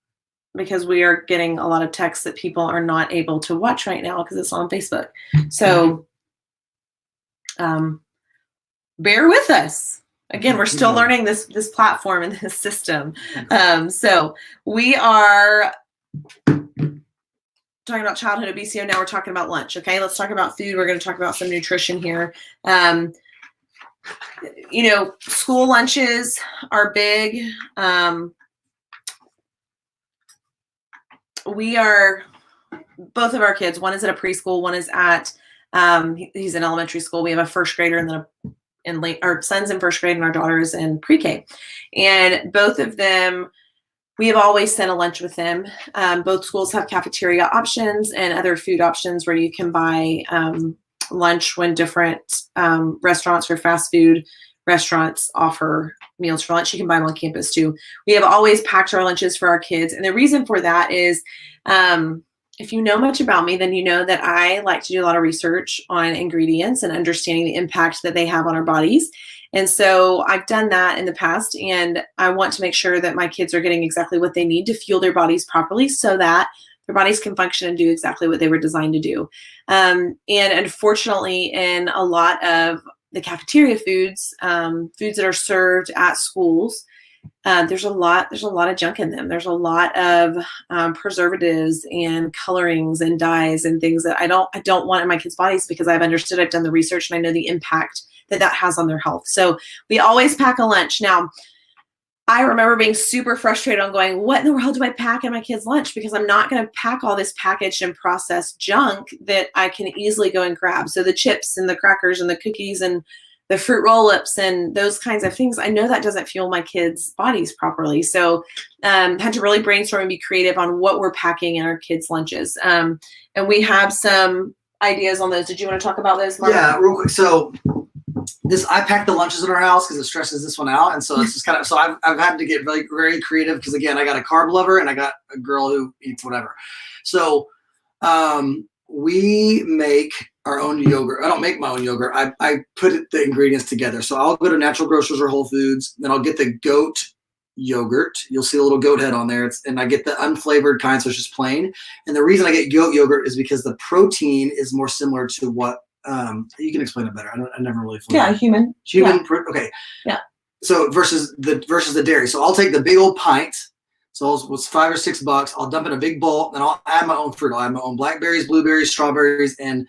because we are getting a lot of texts that people are not able to watch right now because it's on Facebook. So bear with us. Again, we're still learning this platform and this system. So we are talking about childhood obesity. Now we're talking about lunch. Okay, let's talk about food. We're going to talk about some nutrition here. School lunches are big. We are, both of our kids, one is at a preschool, one is at, he's in elementary school. We have a first grader and our son's in first grade and our daughter is in pre-K. And both of them, we have always sent a lunch with them. Both schools have cafeteria options and other food options where you can buy lunch when different restaurants or fast food restaurants offer meals for lunch. You can buy them on campus too. We have always packed our lunches for our kids. And the reason for that is, if you know much about me, then you know that I like to do a lot of research on ingredients and understanding the impact that they have on our bodies. And so I've done that in the past, and I want to make sure that my kids are getting exactly what they need to fuel their bodies properly so that their bodies can function and do exactly what they were designed to do. And unfortunately, in a lot of the cafeteria foods, foods that are served at schools, there's a lot of junk in them. There's a lot of preservatives and colorings and dyes and things that I don't want in my kids' bodies, because I've understood, I've done the research, and I know the impact that has on their health. So we always pack a lunch. Now, I remember being super frustrated on going, what in the world do I pack in my kids' lunch? Because I'm not going to pack all this packaged and processed junk that I can easily go and grab. So the chips and the crackers and the cookies and the fruit roll-ups and those kinds of things, I know that doesn't fuel my kids' bodies properly. So had to really brainstorm and be creative on what we're packing in our kids' lunches. And we have some ideas on those. Did you want to talk about those, Mark?
Yeah, real quick. So I pack the lunches in our house because it stresses this one out. And so it's just kind of, so I've had to get very, very creative because, again, I got a carb lover and I got a girl who eats whatever. So we make our own yogurt. I don't make my own yogurt. I put the ingredients together. So I'll go to Natural Grocers or Whole Foods, then I'll get the goat yogurt. You'll see a little goat head on there. And I get the unflavored kind, so it's just plain. And the reason I get goat yogurt is because the protein is more similar to what, you can explain it better. I never really.
Yeah, human.
Yeah. Okay.
Yeah.
So versus the dairy. So I'll take the big old pint. So it was $5 or $6. I'll dump in a big bowl, and I'll add my own fruit. I'll add my own blackberries, blueberries, strawberries, and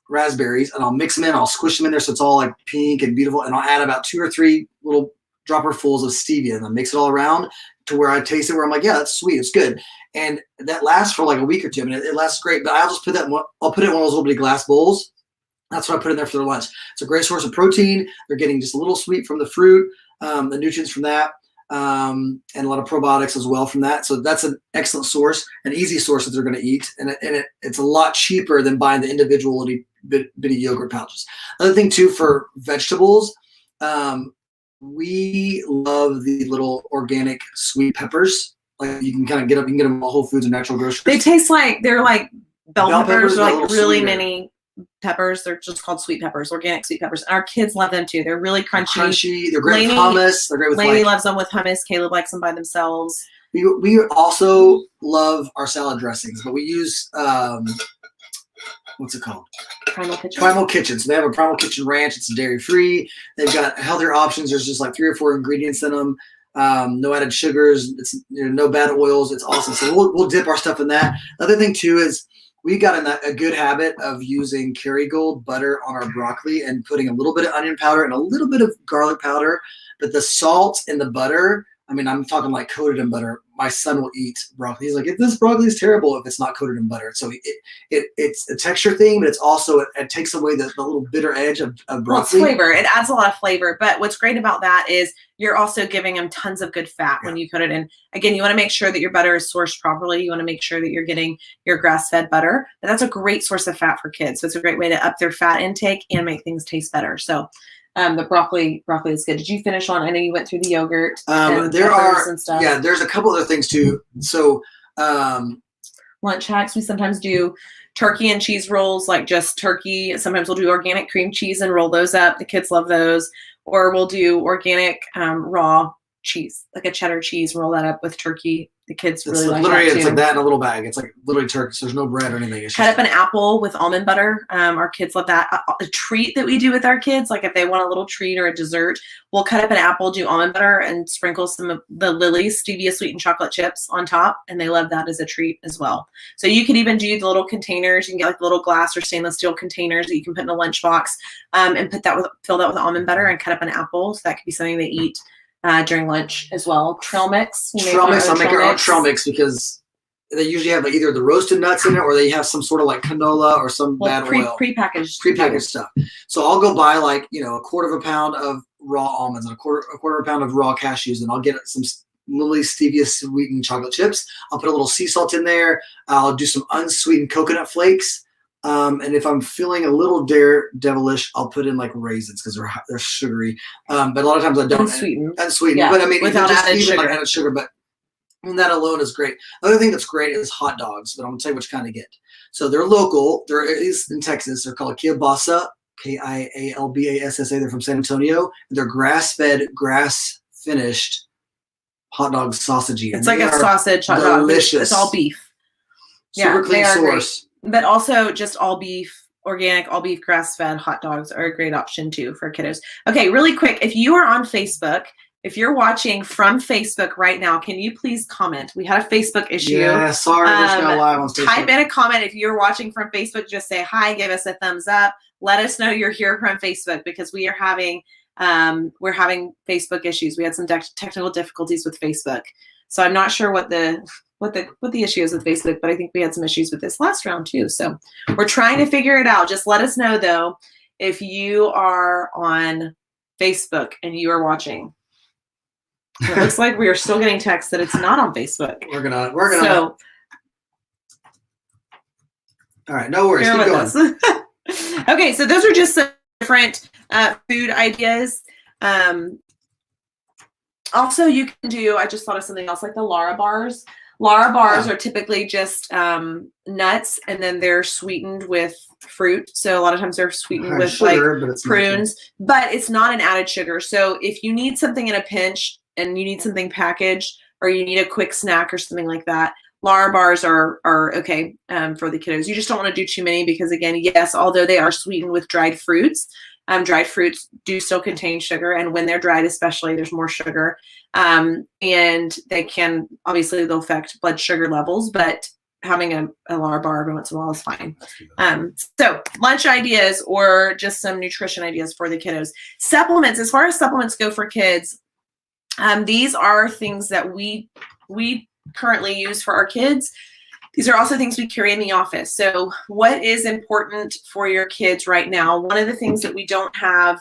raspberries, and I'll mix them in. I'll squish them in there so it's all like pink and beautiful. And I'll add about 2 or 3 little dropperfuls of stevia, and I'll mix it all around to where I taste it, where I'm like, yeah, that's sweet, it's good. And that lasts for like a week or two. I mean, it lasts great. But I'll just put that I'll put it in one of those little bitty glass bowls. That's what I put in there for their lunch. It's a great source of protein. They're getting just a little sweet from the fruit, the nutrients from that, and a lot of probiotics as well from that. So that's an excellent source, an easy source that they're going to eat. And it's a lot cheaper than buying the individual bitty yogurt pouches. Another thing too, for vegetables, we love the little organic sweet peppers. Like you can kind of get them at Whole Foods and Natural Grocers.
They taste like, they're like bell peppers,
like
really
sweeter.
Many peppers. They're just called sweet peppers, organic sweet peppers. And our kids love them too. They're really crunchy.
They're great with hummus. They're great with
Lainey loves them with hummus. Caleb likes them by themselves.
We also love our salad dressings, but we use what's it called?
Primal Kitchen.
Primal Kitchen. So they have a Primal Kitchen ranch. It's dairy free. They've got healthier options. There's just like 3 or 4 ingredients in them. No added sugars. It's no bad oils. It's awesome. So we'll dip our stuff in that. Another thing too is we got in a good habit of using Kerrygold butter on our broccoli and putting a little bit of onion powder and a little bit of garlic powder. But the salt in the butter I mean, I'm talking like coated in butter. My son will eat broccoli. He's like, this broccoli is terrible if it's not coated in butter. So it's a texture thing, but it's also, it takes away the little bitter edge of broccoli.
Well, it's flavor. It adds a lot of flavor. But what's great about that is you're also giving them tons of good fat when you coat it in. Again, you want to make sure that your butter is sourced properly. You want to make sure that you're getting your grass-fed butter. But that's a great source of fat for kids. So it's a great way to up their fat intake and make things taste better. So the broccoli is good. Did you finish on? I know you went through the yogurt.
There are and stuff. Yeah, there's a couple other things too. So
lunch hacks. We sometimes do turkey and cheese rolls, like just turkey. Sometimes we'll do organic cream cheese and roll those up. The kids love those. Or we'll do organic raw cheese, like a cheddar cheese, roll that up with turkey. The kids really like that too.
It's like that in a little bag. It's like literally turkey. So there's no bread or anything.
Cut up an apple with almond butter. Our kids love that. A treat that we do with our kids, like if they want a little treat or a dessert, we'll cut up an apple, do almond butter, and sprinkle some of the Lily's stevia sweetened chocolate chips on top, and they love that as a treat as well. So you could even do the little containers. You can get like little glass or stainless steel containers that you can put in a lunchbox, and fill that with almond butter and cut up an apple. So that could be something they eat during lunch as well. Trail mix.
I'll make our own trail mix because they usually have like either the roasted nuts in it or they have some sort of like canola or some bad oil. Prepackaged stuff. So I'll go buy like, a quarter of a pound of raw almonds and a quarter of a pound of raw cashews, and I'll get some Lily stevia sweetened chocolate chips. I'll put a little sea salt in there. I'll do some unsweetened coconut flakes. And if I'm feeling a little devilish, I'll put in like raisins because they're sugary. But a lot of times I don't. Unsweetened. Yeah, but I mean,
without added sugar.
Like added sugar, but that alone is great. Another thing that's great is hot dogs, but I'm gonna tell you which kind to get. So they're local. There is in Texas. They're called Kielbasa, Kialbassa. They're from San Antonio. They're grass-fed, grass-finished hot dog sausagey.
It's like a sausage hot dog.
Delicious.
It's all beef.
Super clean source.
But also just all beef, organic, all beef, grass-fed hot dogs are a great option too for kiddos. Okay, really quick, if you are on Facebook, if you're watching from Facebook right now, can you please comment? We had a Facebook issue.
Yeah, sorry, we're just not live on Facebook.
Type in a comment if you're watching from Facebook. Just say hi, give us a thumbs up. Let us know you're here from Facebook because we are having Facebook issues. We had some technical difficulties with Facebook, so I'm not sure what the issue is with Facebook, but I think we had some issues with this last round too. So we're trying to figure it out. Just let us know though if you are on Facebook and you are watching. It looks like we are still getting texts that it's not on Facebook.
We're gonna. So, all right, no worries. Keep going.
Okay, so those are just some different food ideas. Also, you can do. I just thought of something else, like the Lara bars. Lara bars are typically just nuts, and then they're sweetened with fruit. So a lot of times they're sweetened with sugar, like prunes, but it's not an added sugar. So if you need something in a pinch and you need something packaged, or you need a quick snack or something like that, Lara bars are okay for the kiddos. You just don't want to do too many because, again, yes, although they are sweetened with dried fruits do still contain sugar, and when they're dried especially, there's more sugar. And they can, obviously, they'll affect blood sugar levels, but having a Lara bar every once in a while is fine. So lunch ideas or just some nutrition ideas for the kiddos. Supplements, as far as supplements go for kids, these are things that we currently use for our kids. These are also things we carry in the office. So what is important for your kids right now? One of the things that we don't have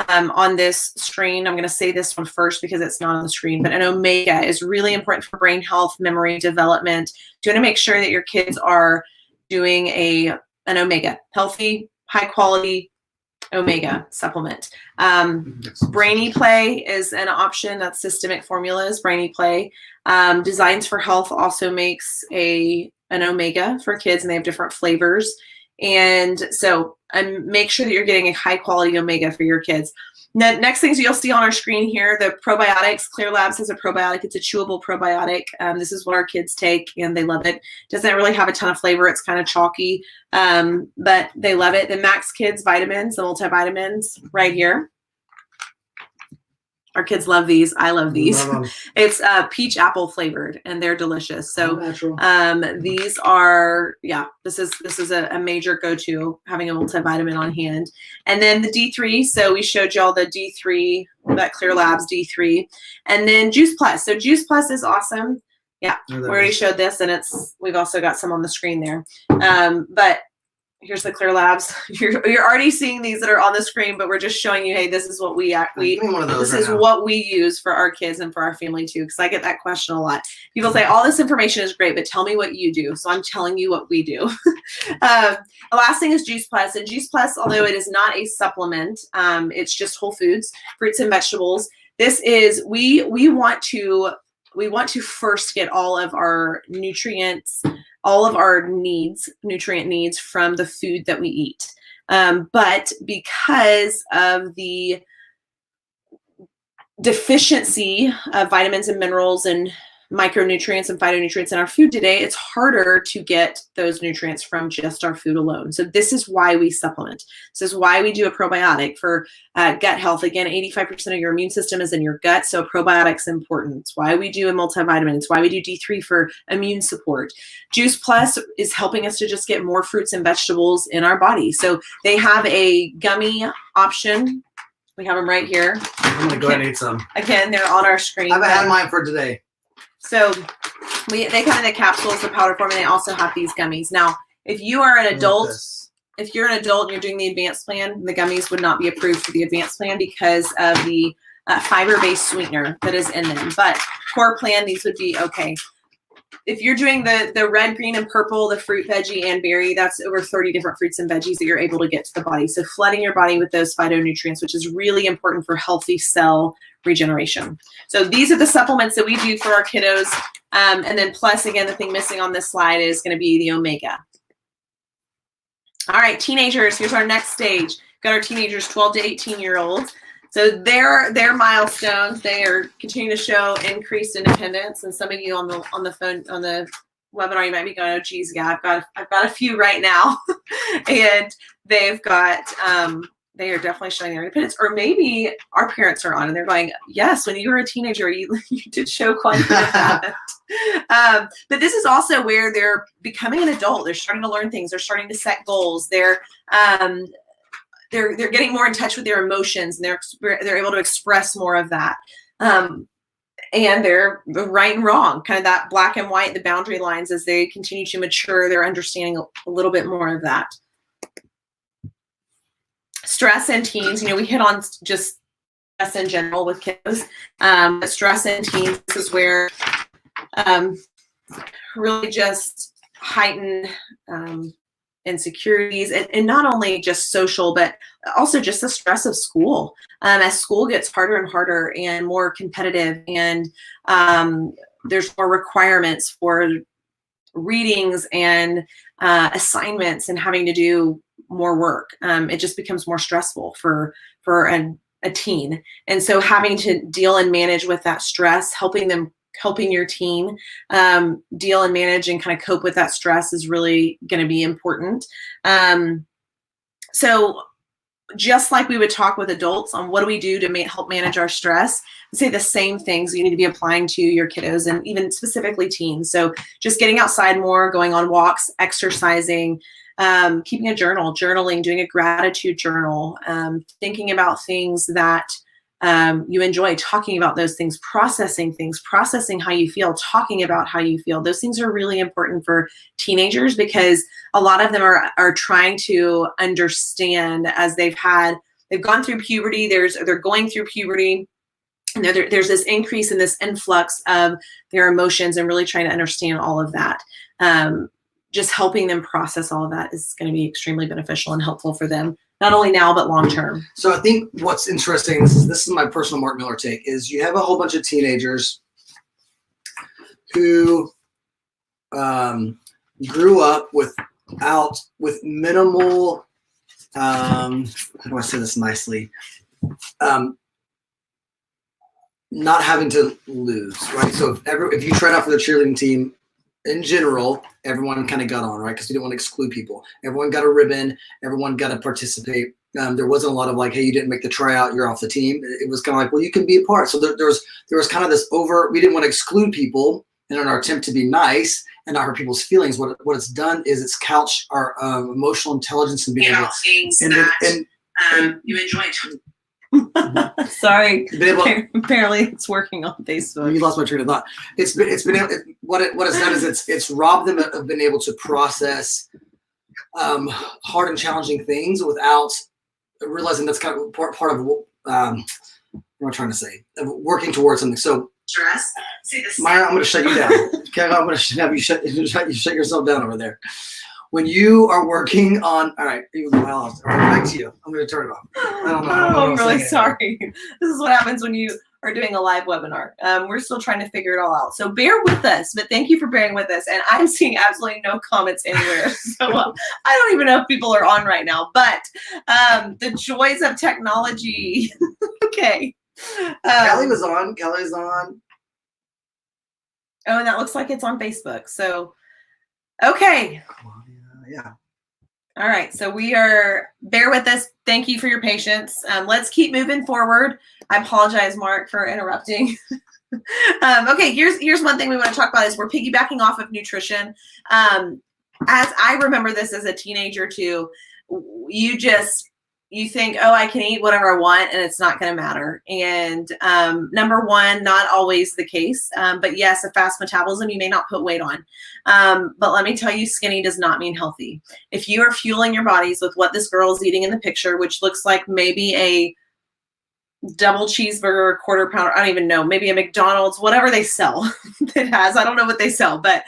on this screen, I'm going to say this one first because it's not on the screen, but an omega is really important for brain health, memory development. You want to make sure that your kids are doing an omega, healthy, high quality omega supplement. Brainy Play is an option. That's Systemic Formulas, Brainy Play. Designs for Health also makes an omega for kids, and they have different flavors. And so make sure that you're getting a high quality omega for your kids. Now, next things you'll see on our screen here, the probiotics. Clear Labs has a probiotic. It's a chewable probiotic. This is what our kids take, and they love it. Doesn't really have a ton of flavor. It's kind of chalky, but they love it. The Max Kids vitamins, the multivitamins right here. Our kids love these. I love these.
Love 'em.
It's peach apple flavored, and they're delicious. So
Natural.
these are, yeah, this is a major go-to, having a multivitamin on hand. And then the D3. So we showed y'all the D3, that Clear Labs D3, and then Juice Plus. So Juice Plus is awesome. Yeah, we already showed this, and we've also got some on the screen there. But here's the Clear Labs. You're already seeing these that are on the screen, but we're just showing you, hey, this is what this is what we use for our kids and for our family too. Because I get that question a lot. People say, all this information is great, but tell me what you do. So I'm telling you what we do. The last thing is Juice Plus. And Juice Plus, although it is not a supplement, it's just whole foods, fruits and vegetables. This is, we want to first get all of our nutrients, all of our nutrient needs from the food that we eat. But because of the deficiency of vitamins and minerals and micronutrients and phytonutrients in our food today, it's harder to get those nutrients from just our food alone. So this is why we supplement. This is why we do a probiotic for gut health. Again, 85% of your immune system is in your gut, so probiotics important. It's why we do a multivitamin. It's why we do D3 for immune support. Juice Plus is helping us to just get more fruits and vegetables in our body. So they have a gummy option. We have them right here.
I'm gonna go ahead and eat some.
Again, they're on our screen.
I haven't had mine for today.
So they come in the capsules, the powder form, and they also have these gummies. Now, if you are an adult, and you're doing the advanced plan, the gummies would not be approved for the advanced plan because of the fiber-based sweetener that is in them. But core plan, these would be okay. If you're doing the red, green, and purple, the fruit, veggie, and berry, that's over 30 different fruits and veggies that you're able to get to the body. So flooding your body with those phytonutrients, which is really important for healthy cell regeneration. So these are the supplements that we do for our kiddos. And then plus, again, the thing missing on this slide is going to be the omega. All right, teenagers, here's our next stage. Got our teenagers, 12 to 18-year-olds. So their milestones, they are continuing to show increased independence. And some of you on the phone, on the webinar, you might be going, oh, geez, yeah, I've got a few right now. And they've got, they are definitely showing their independence. Or maybe our parents are on and they're going, yes, when you were a teenager, you did show quite a bit of that. But this is also where they're becoming an adult. They're starting to learn things. They're starting to set goals. They're getting more in touch with their emotions, and they're able to express more of that. And they're right and wrong, kind of that black and white, the boundary lines as they continue to mature, they're understanding a little bit more of that. Stress in teens, we hit on just stress in general with kiddos. But stress in teens is where really just heightened insecurities, and not only just social, but also just the stress of school. As school gets harder and harder and more competitive, and there's more requirements for readings and assignments and having to do more work. It just becomes more stressful for a teen. And so having to deal and manage with that stress, helping your teen deal and manage and kind of cope with that stress is really going to be important. So just like we would talk with adults on what do we do to help manage our stress, I'd say the same things you need to be applying to your kiddos and even specifically teens. So just getting outside more, going on walks, exercising, keeping a journal, journaling, doing a gratitude journal, thinking about things that you enjoy, talking about those things, processing how you feel, talking about how you feel. Those things are really important for teenagers because a lot of them are trying to understand as they've gone through puberty, they're going through puberty, and there's this increase in this influx of their emotions and really trying to understand all of that. Just helping them process all of that is going to be extremely beneficial and helpful for them, not only now, but long-term.
So I think what's interesting, this is my personal Mark Miller take, is you have a whole bunch of teenagers who grew up with minimal, how do I say this nicely? Not having to lose, right? So if you tried out for the cheerleading team, in general, everyone kind of got on, right? Because we didn't want to exclude people. Everyone got a ribbon. Everyone got to participate. There wasn't a lot of like, hey, you didn't make the tryout, you're off the team. It was kind of like, well, you can be a part. So there was kind of this we didn't want to exclude people, and in our attempt to be nice and not hurt people's feelings, what it's done is it's couched our emotional intelligence and being able and
you enjoyed. Sorry, apparently it's working on Facebook.
You lost my train of thought. What it's done is it's robbed them of being able to process hard and challenging things without realizing that's kind of part of what am I trying to say? Working towards something. So
stress.
Maya, I'm going to shut you down. Okay, I'm going to have you shut yourself down over there. When you are working on, all right, back to you. I'm going to turn it off. I don't know.
I'm really sorry. This is what happens when you are doing a live webinar. We're still trying to figure it all out. So bear with us, but thank you for bearing with us. And I'm seeing absolutely no comments anywhere. So I don't even know if people are on right now, but the joys of technology. Okay.
Kelly's on.
Oh, and that looks like it's on Facebook. So, okay.
Yeah.
All right. So bear with us. Thank you for your patience. Let's keep moving forward. I apologize, Mark, for interrupting. Okay. Here's one thing we want to talk about is we're piggybacking off of nutrition. As I remember this as a teenager too, you think, oh, I can eat whatever I want and it's not going to matter. And number one, not always the case. But yes, a fast metabolism, you may not put weight on. But let me tell you, skinny does not mean healthy. If you are fueling your bodies with what this girl is eating in the picture, which looks like maybe a double cheeseburger, quarter pounder, I don't even know, maybe a McDonald's, whatever they sell that has, I don't know what they sell, but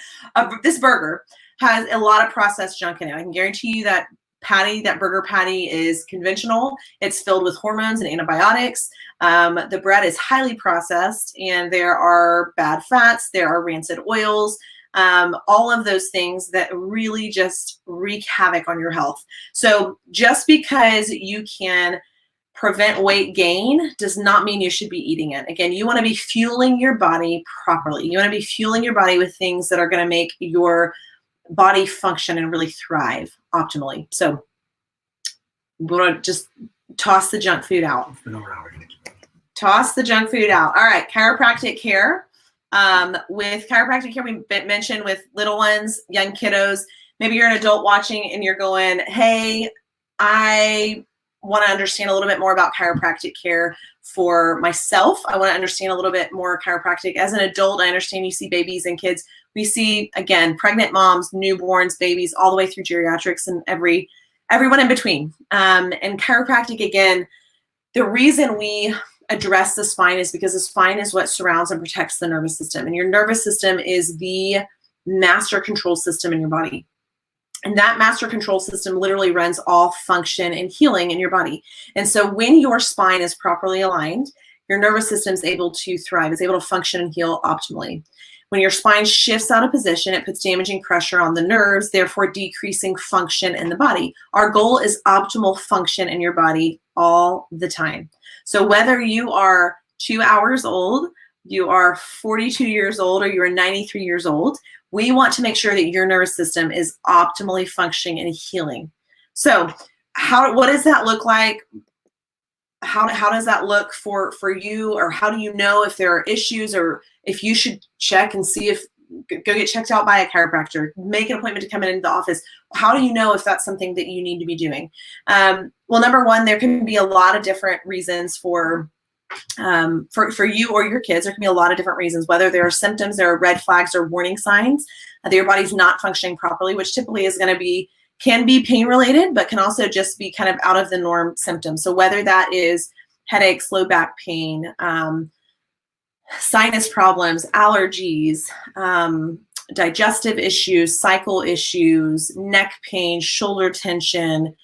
this burger has a lot of processed junk in it. I can guarantee you that burger patty is conventional. It's filled with hormones and antibiotics. The bread is highly processed and there are bad fats. There are rancid oils, all of those things that really just wreak havoc on your health. So just because you can prevent weight gain does not mean you should be eating it. Again, you want to be fueling your body properly. You want to be fueling your body with things that are going to make your body function and really thrive optimally. So we're going to just toss the junk food out. Toss the junk food out. All right, chiropractic care. With chiropractic care, we mentioned with little ones, young kiddos, maybe you're an adult watching and you're going, hey, I want to understand a little bit more about chiropractic care for myself. I want to understand a little bit more chiropractic. As an adult, I understand you see babies and kids. We see, again, pregnant moms, newborns, babies, all the way through geriatrics and everyone in between. And chiropractic, again, the reason we address the spine is because the spine is what surrounds and protects the nervous system. And your nervous system is the master control system in your body. And that master control system literally runs all function and healing in your body. And so when your spine is properly aligned, your nervous system is able to thrive, is able to function and heal optimally. When your spine shifts out of position, it puts damaging pressure on the nerves, therefore decreasing function in the body. Our goal is optimal function in your body all the time. So whether you are 2 hours old, you are 42 years old, or you are 93 years old, we want to make sure that your nervous system is optimally functioning and healing. So what does that look like? How does that look for you? Or how do you know if there are issues or if you should check and see if, go get checked out by a chiropractor, make an appointment to come into the office. How do you know if that's something that you need to be doing? Well, number one, there can be a lot of different reasons for you or your kids. There can be a lot of different reasons, whether there are symptoms, there are red flags or warning signs that your body's not functioning properly, which typically is going to can be pain related, but can also just be kind of out of the norm symptoms. So whether that is headaches, low back pain, sinus problems, allergies, digestive issues, cycle issues, neck pain, shoulder tension,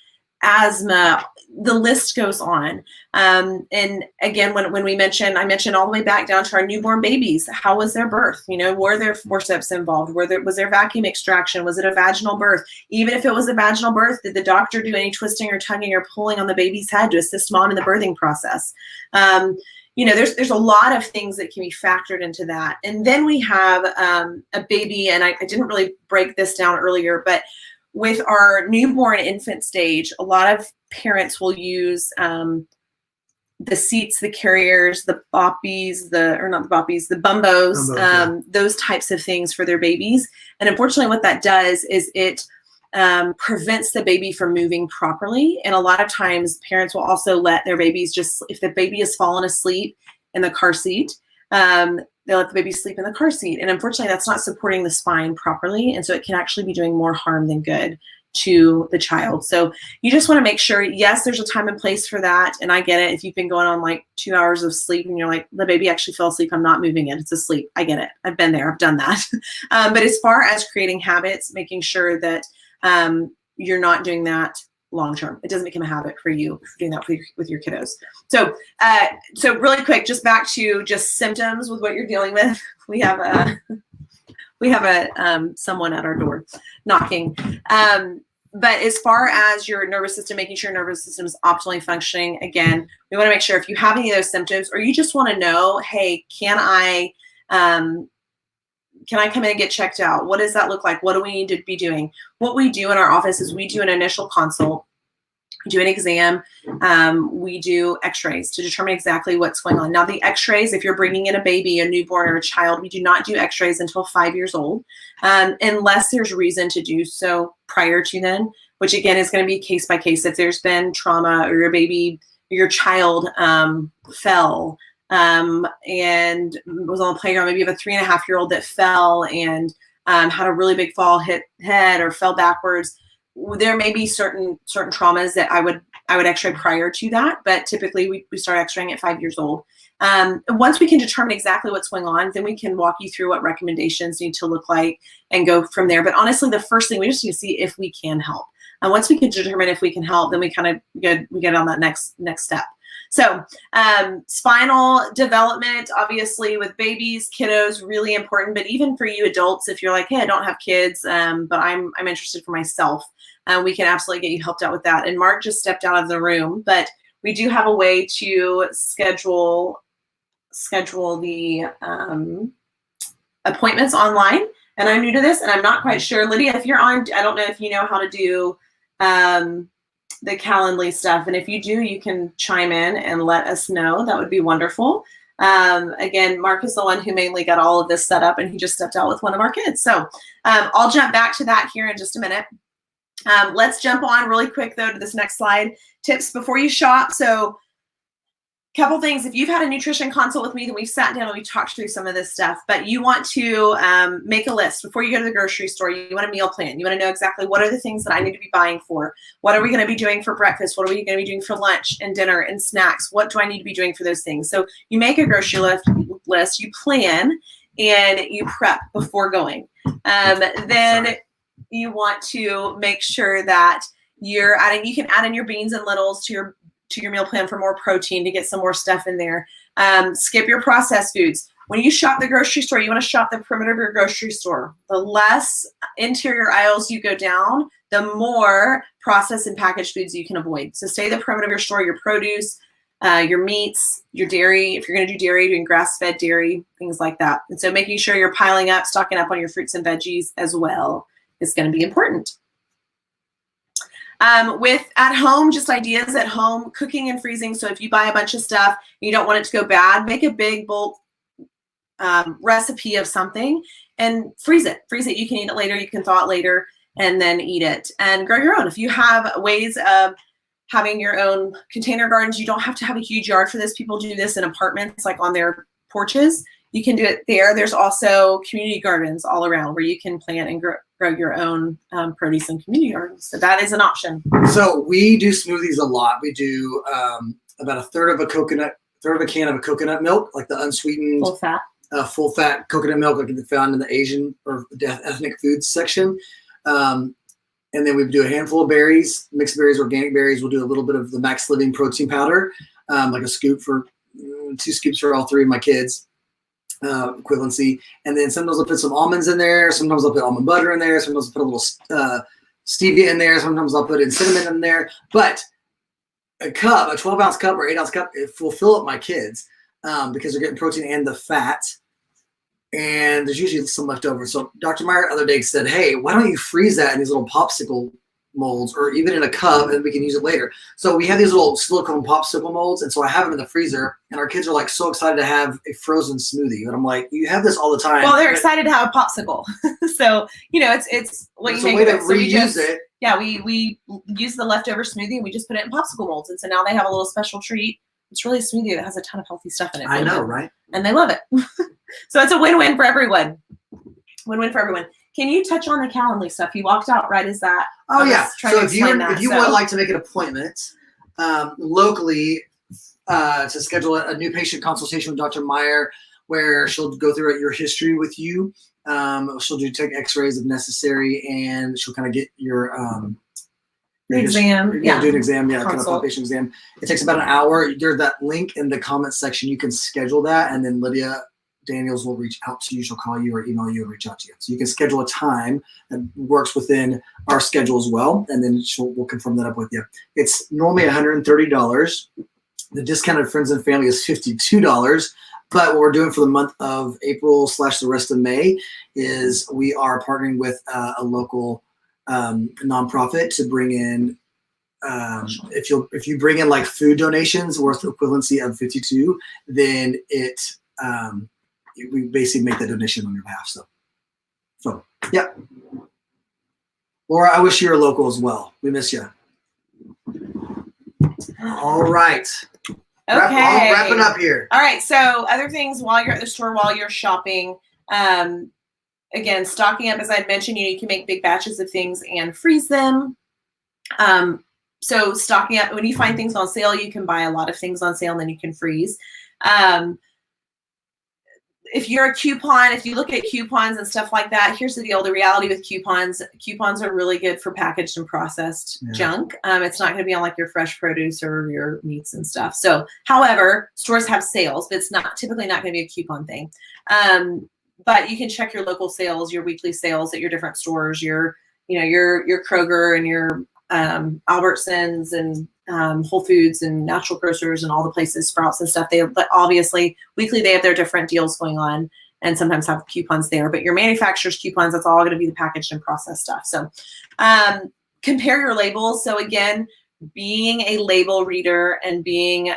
asthma, the list goes on. And again, when I mentioned all the way back down to our newborn babies. How was their birth? Were there forceps involved? Was there vacuum extraction? Was it a vaginal birth? Even if it was a vaginal birth, did the doctor do any twisting or tugging or pulling on the baby's head to assist mom in the birthing process? There's a lot of things that can be factored into that. And then we have a baby, and I didn't really break this down earlier, but with our newborn infant stage, a lot of parents will use the seats, the carriers, the boppies, the bumbos, those types of things for their babies. And unfortunately, what that does is it prevents the baby from moving properly. And a lot of times parents will also let their babies if the baby has fallen asleep in the car seat, they'll let the baby sleep in the car seat. And unfortunately, that's not supporting the spine properly. And so it can actually be doing more harm than good to the child. So you just want to make sure, yes, there's a time and place for that. And I get it. If you've been going on like 2 hours of sleep and you're like, the baby actually fell asleep, I'm not moving it, it's asleep. I get it. I've been there. I've done that. But as far as creating habits, making sure that you're not doing that long term. It doesn't become a habit for you doing that with your kiddos. So really quick, just back to just symptoms with what you're dealing with. We have someone at our door knocking. But as far as your nervous system, making sure your nervous system is optimally functioning, again, we want to make sure if you have any of those symptoms, or you just want to know, hey, can I come in and get checked out? What does that look like? What do we need to be doing? What we do in our office is we do an initial consult. We do an exam. We do x-rays to determine exactly what's going on. Now, the x-rays, if you're bringing in a baby, a newborn, or a child, we do not do x-rays until 5 years old, unless there's reason to do so prior to then, which again is going to be case by case. If there's been trauma, or your baby, or your child fell and was on the playground, maybe you have a 3.5-year-old that fell and had a really big fall, hit head, or fell backwards. There may be certain traumas that I would x-ray prior to that, but typically we start x-raying at 5 years old. Once we can determine exactly what's going on, then we can walk you through what recommendations need to look like and go from there. But honestly, the first thing, we just need to see if we can help. And once we can determine if we can help, then we get on that next step. So spinal development, obviously with babies, kiddos, really important. But even for you adults, if you're like, hey, I don't have kids, but I'm interested for myself, we can absolutely get you helped out with that. And Mark just stepped out of the room, but we do have a way to schedule the appointments online. And I'm new to this, and I'm not quite sure. Lydia, if you're on, I don't know if you know how to do the Calendly stuff. And if you do, you can chime in and let us know. That would be wonderful. Again, Mark is the one who mainly got all of this set up, and he just stepped out with one of our kids. So I'll jump back to that here in just a minute. Let's jump on really quick, though, to this next slide. Tips before you shop. So couple things. If you've had a nutrition consult with me, then we've sat down and we talked through some of this stuff, but you want to make a list before you go to the grocery store. You want a meal plan. You want to know exactly what are the things that I need to be buying for. What are we going to be doing for breakfast? What are we going to be doing for lunch and dinner and snacks? What do I need to be doing for those things? So you make a grocery list, you plan, and you prep before going. Then you want to make sure that you can add in your beans and lentils to your meal plan for more protein, to get some more stuff in there. Skip your processed foods. When you shop the grocery store, you want to shop the perimeter of your grocery store. The less interior aisles you go down, the more processed and packaged foods you can avoid. So stay the perimeter of your store, your produce, your meats, your dairy. If you're going to do dairy, doing grass-fed dairy, things like that. And so making sure you're stocking up on your fruits and veggies as well is going to be important. With at home, just ideas at home, cooking and freezing. So if you buy a bunch of stuff, and you don't want it to go bad, make a big bulk recipe of something and freeze it. You can eat it later, you can thaw it later, and then eat it. And grow your own. If you have ways of having your own container gardens, you don't have to have a huge yard for this. People do this in apartments, like on their porches. You can do it there. There's also community gardens all around where you can plant and grow your own produce in community gardens. So that is an option.
So we do smoothies a lot. We do about a third of a can of a coconut milk, like the unsweetened, full fat coconut milk, like found in the Asian or ethnic foods section. And then we do a handful of berries, mixed berries, organic berries. We'll do a little bit of the Max Living protein powder, like a scoop for 2 scoops for all 3 of my kids. Equivalency. And then sometimes I'll put some almonds in there. Sometimes I'll put almond butter in there. Sometimes I'll put a little stevia in there. Sometimes I'll put in cinnamon in there. But a 12-ounce cup or 8-ounce cup, it will fill up my kids because they're getting protein and the fat. and there's usually some left over. So Dr. Meyer the other day said, hey, why don't you freeze that in these little popsicle molds or even in a cup and we can use it later. So we have these little silicone popsicle molds, and so I have them in the freezer, and our kids are like so excited to have a frozen smoothie. And I'm like, you have this all the time.
Well, they're excited to have a popsicle. So, you know, it's what you
make a way to
it. So
reuse it.
Yeah, we use the leftover smoothie and we just put it in popsicle molds. And so now they have a little special treat. It's really a smoothie that has a ton of healthy stuff in it.
I know, right?
And they love it. So it's a win-win for everyone. Win-win for everyone. Can you touch on the Calendly stuff? You walked out right as that.
Oh yeah. So if you would like to make an appointment locally to schedule a new patient consultation with Dr. Meyer, where she'll go through your history with you. She'll take X-rays if necessary, and she'll kind of get your
exam.
Do an exam. Yeah, kind of a patient exam. It takes about an hour. There's that link in the comments section. You can schedule that, and then Lydia Daniels will reach out to you. She'll call you or email you and reach out to you. So you can schedule a time that works within our schedule as well, and then we'll confirm that up with you. It's normally $130. The discounted friends and family is $52. But what we're doing for the month of April / the rest of May is we are partnering with a local nonprofit to bring in. If you bring in like food donations worth the equivalency of 52, then we basically make that donation on your behalf. So yeah. Laura, I wish you were local as well. We miss you. All right.
Okay.
Wrapping up here.
All right. So other things while you're at the store, while you're shopping, again, stocking up, as I mentioned, you can make big batches of things and freeze them. So stocking up, when you find things on sale, you can buy a lot of things on sale and then you can freeze. If you're a coupon, if you look at coupons and stuff like that, here's the deal. The reality with coupons are really good for packaged and processed junk. It's not going to be on like your fresh produce or your meats and stuff. So, however, stores have sales, but it's typically not going to be a coupon thing. But you can check your local sales, your weekly sales at your different stores, your Kroger and your Albertsons and Whole Foods and Natural Grocers and all the places, Sprouts and stuff. But obviously weekly they have their different deals going on and sometimes have coupons there. But your manufacturer's coupons, that's all going to be the packaged and processed stuff. So compare your labels. So again, being a label reader and being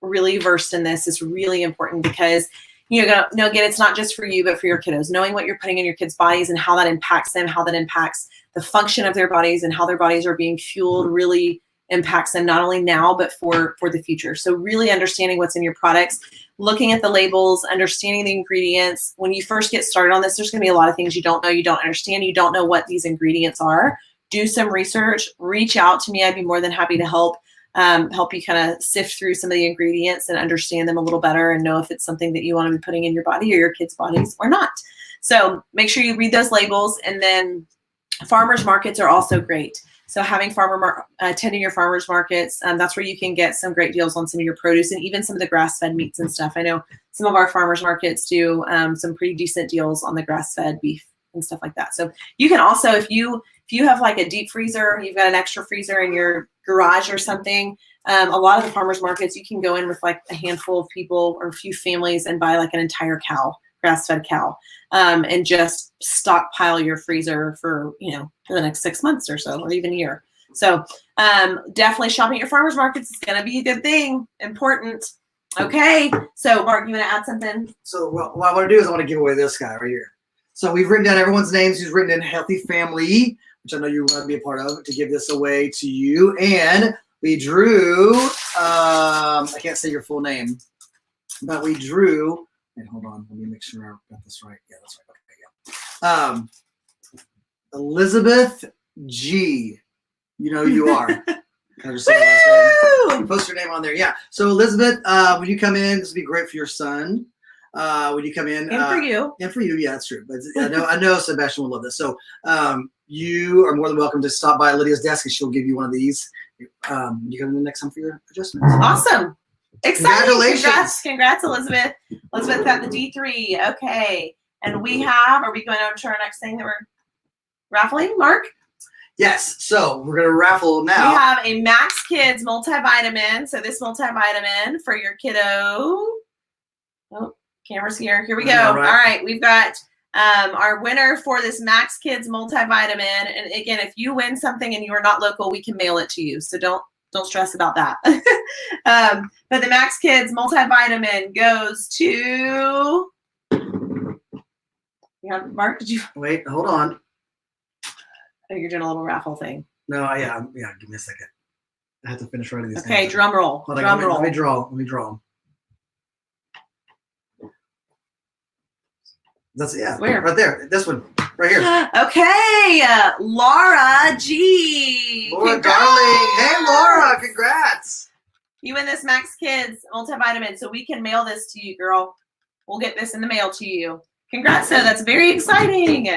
really versed in this is really important because again, it's not just for you, but for your kiddos. Knowing what you're putting in your kids' bodies and how that impacts them, how that impacts the function of their bodies and how their bodies are being fueled really impacts them not only now, but for the future. So really understanding what's in your products, looking at the labels, understanding the ingredients. When you first get started on this, there's going to be a lot of things you don't know, you don't understand, you don't know what these ingredients are. Do some research, reach out to me. I'd be more than happy to help you kind of sift through some of the ingredients and understand them a little better and know if it's something that you want to be putting in your body or your kids' bodies or not. So make sure you read those labels. And then farmers markets are also great. So having attending your farmers markets, that's where you can get some great deals on some of your produce and even some of the grass-fed meats and stuff. I know some of our farmers markets do some pretty decent deals on the grass-fed beef and stuff like that. So you can also, if you have like a deep freezer, you've got an extra freezer in your garage or something, a lot of the farmers markets, you can go in with like a handful of people or a few families and buy like an entire cow, grass-fed cow, and just stockpile your freezer for the next 6 months or so, or even a year. So definitely shopping at your farmers markets is going to be a good thing. Important. Okay. So Mark, you want to add something?
So what I want to do is I want to give away this guy right here. So we've written down everyone's names who's written in Healthy Family, which I know you want to be a part of, to give this away to you. And we drew, I can't say your full name, but we drew, and hold on, let me make sure I got this right. Yeah, that's right. Okay, yeah. Elizabeth G. You know who you are. Can I just say your last name? Post your name on there. Yeah. So Elizabeth, when you come in, this would be great for your son. When you come in,
and for you,
yeah, that's true. But I know Sebastian will love this. So you are more than welcome to stop by Lydia's desk, and she'll give you one of these. You come in the next time for your adjustments.
Awesome, exciting!
Congratulations!
Congrats, Elizabeth. Elizabeth got the D3. Okay, and are we going on to our next thing that we're raffling, Mark?
Yes. So we're gonna raffle now.
We have a Max Kids multivitamin. So this multivitamin for your kiddo. Oh, Camera's here. Here we go.
Know, right?
All right, we've got our winner for this Max Kids multivitamin. And again, if you win something and you are not local, we can mail it to you. So don't stress about that. But the Max Kids multivitamin goes to. Yeah, Mark, did you
wait? Hold on.
Oh, you're doing a little raffle thing.
No, yeah. Give me a second. I have to finish writing these.
Okay, drum roll.
Hold on,
drum roll.
Let me draw them. That's
Where?
Right there. This one, right here.
Okay, Laura G.
Laura,
Congrats.
darling. Hey, Laura, congrats.
You win this Max Kids multivitamin, so we can mail this to you, girl. We'll get this in the mail to you. Congrats, though. That's very exciting.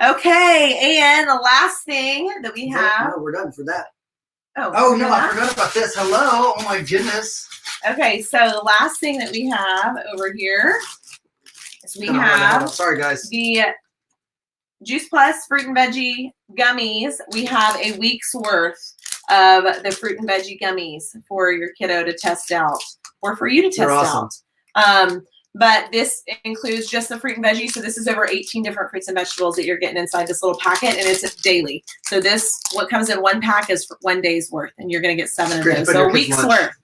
Okay, and the last thing that we have.
No, we're done for that.
Oh
no, I forgot about this. Hello. Oh, my goodness.
Okay, so the last thing that we have over here is we have
sorry, guys.
the Juice Plus Fruit and Veggie Gummies. We have a week's worth of the Fruit and Veggie Gummies for your kiddo to test out or for you to test out. But this includes just the fruit and veggie. So this is over 18 different fruits and vegetables that you're getting inside this little packet, and it's daily. So what comes in one pack is for 1 day's worth, and you're going to get 7 of those. So a week's worth.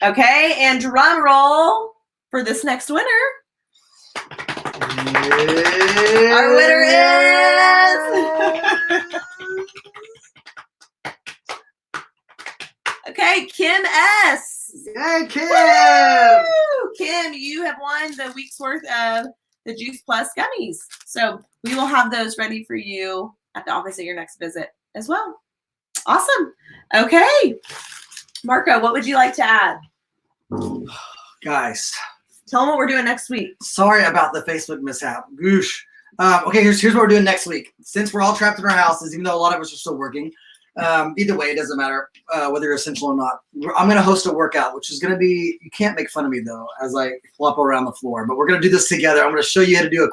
Okay, and drum roll for this next winner. Yeah. Our winner is okay, Kim S.
Hey, Kim!
Woo! Kim, you have won the week's worth of the Juice Plus gummies. So we will have those ready for you at the office at your next visit as well. Awesome. Okay. Marco, what would you like to add?
Guys.
Tell them what we're doing next week.
Sorry about the Facebook mishap. Goosh. Okay, here's what we're doing next week. Since we're all trapped in our houses, even though a lot of us are still working, either way, it doesn't matter whether you're essential or not. I'm going to host a workout, which is going to be, you can't make fun of me though, as I flop around the floor, but we're going to do this together. I'm going to show you how to do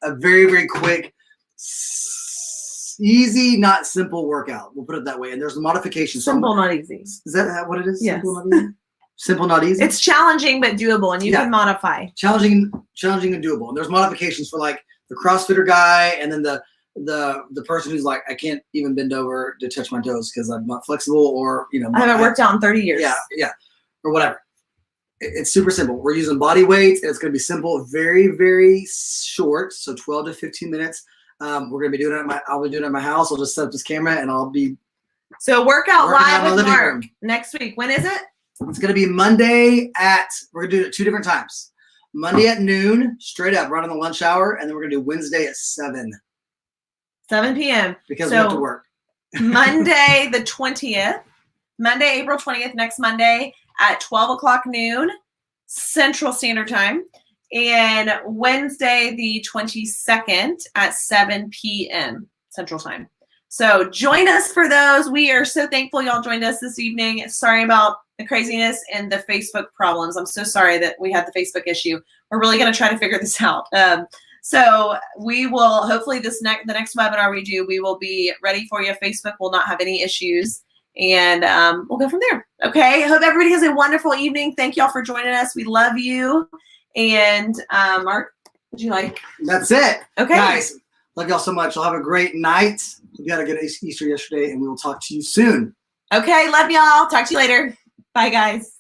a very, very quick, easy, not simple workout. We'll put it that way. And there's modifications.
Simple, not easy.
Is that what it is?
Yes.
Simple, not easy? Simple, not easy?
It's challenging, but doable, and you can modify.
Challenging and doable. And there's modifications for like the CrossFitter guy, and then the person who's like, I can't even bend over to touch my toes because I'm not flexible, or
I haven't worked out in 30 years.
Yeah, or whatever. It's super simple. We're using body weights, and it's going to be simple, very, very short, so 12 to 15 minutes. We're going to be doing it I'll be doing it at my house. I'll just set up this camera, and I'll be
workout live with Mark next week. When is it?
It's going to be Monday we're going to do it at 2 different times. Monday at noon, straight up, right on the lunch hour, and then we're going to do Wednesday at 7
p.m.
Because we have to work.
Monday the 20th, Monday, April 20th, next Monday at 12 o'clock noon Central Standard Time, and Wednesday the 22nd at 7 p.m. Central Time. So join us for those. We are so thankful y'all joined us this evening. Sorry about the craziness and the Facebook problems. I'm so sorry that we had the Facebook issue. We're really going to try to figure this out. So we will, hopefully the next webinar we do, we will be ready for you. Facebook will not have any issues, and we'll go from there. Okay. I hope everybody has a wonderful evening. Thank y'all for joining us. We love you. And Mark, would you like?
That's it.
Okay.
Guys, love y'all so much. Y'all have a great night. We had a good Easter yesterday, and we will talk to you soon.
Okay. Love y'all. Talk to you later. Bye, guys.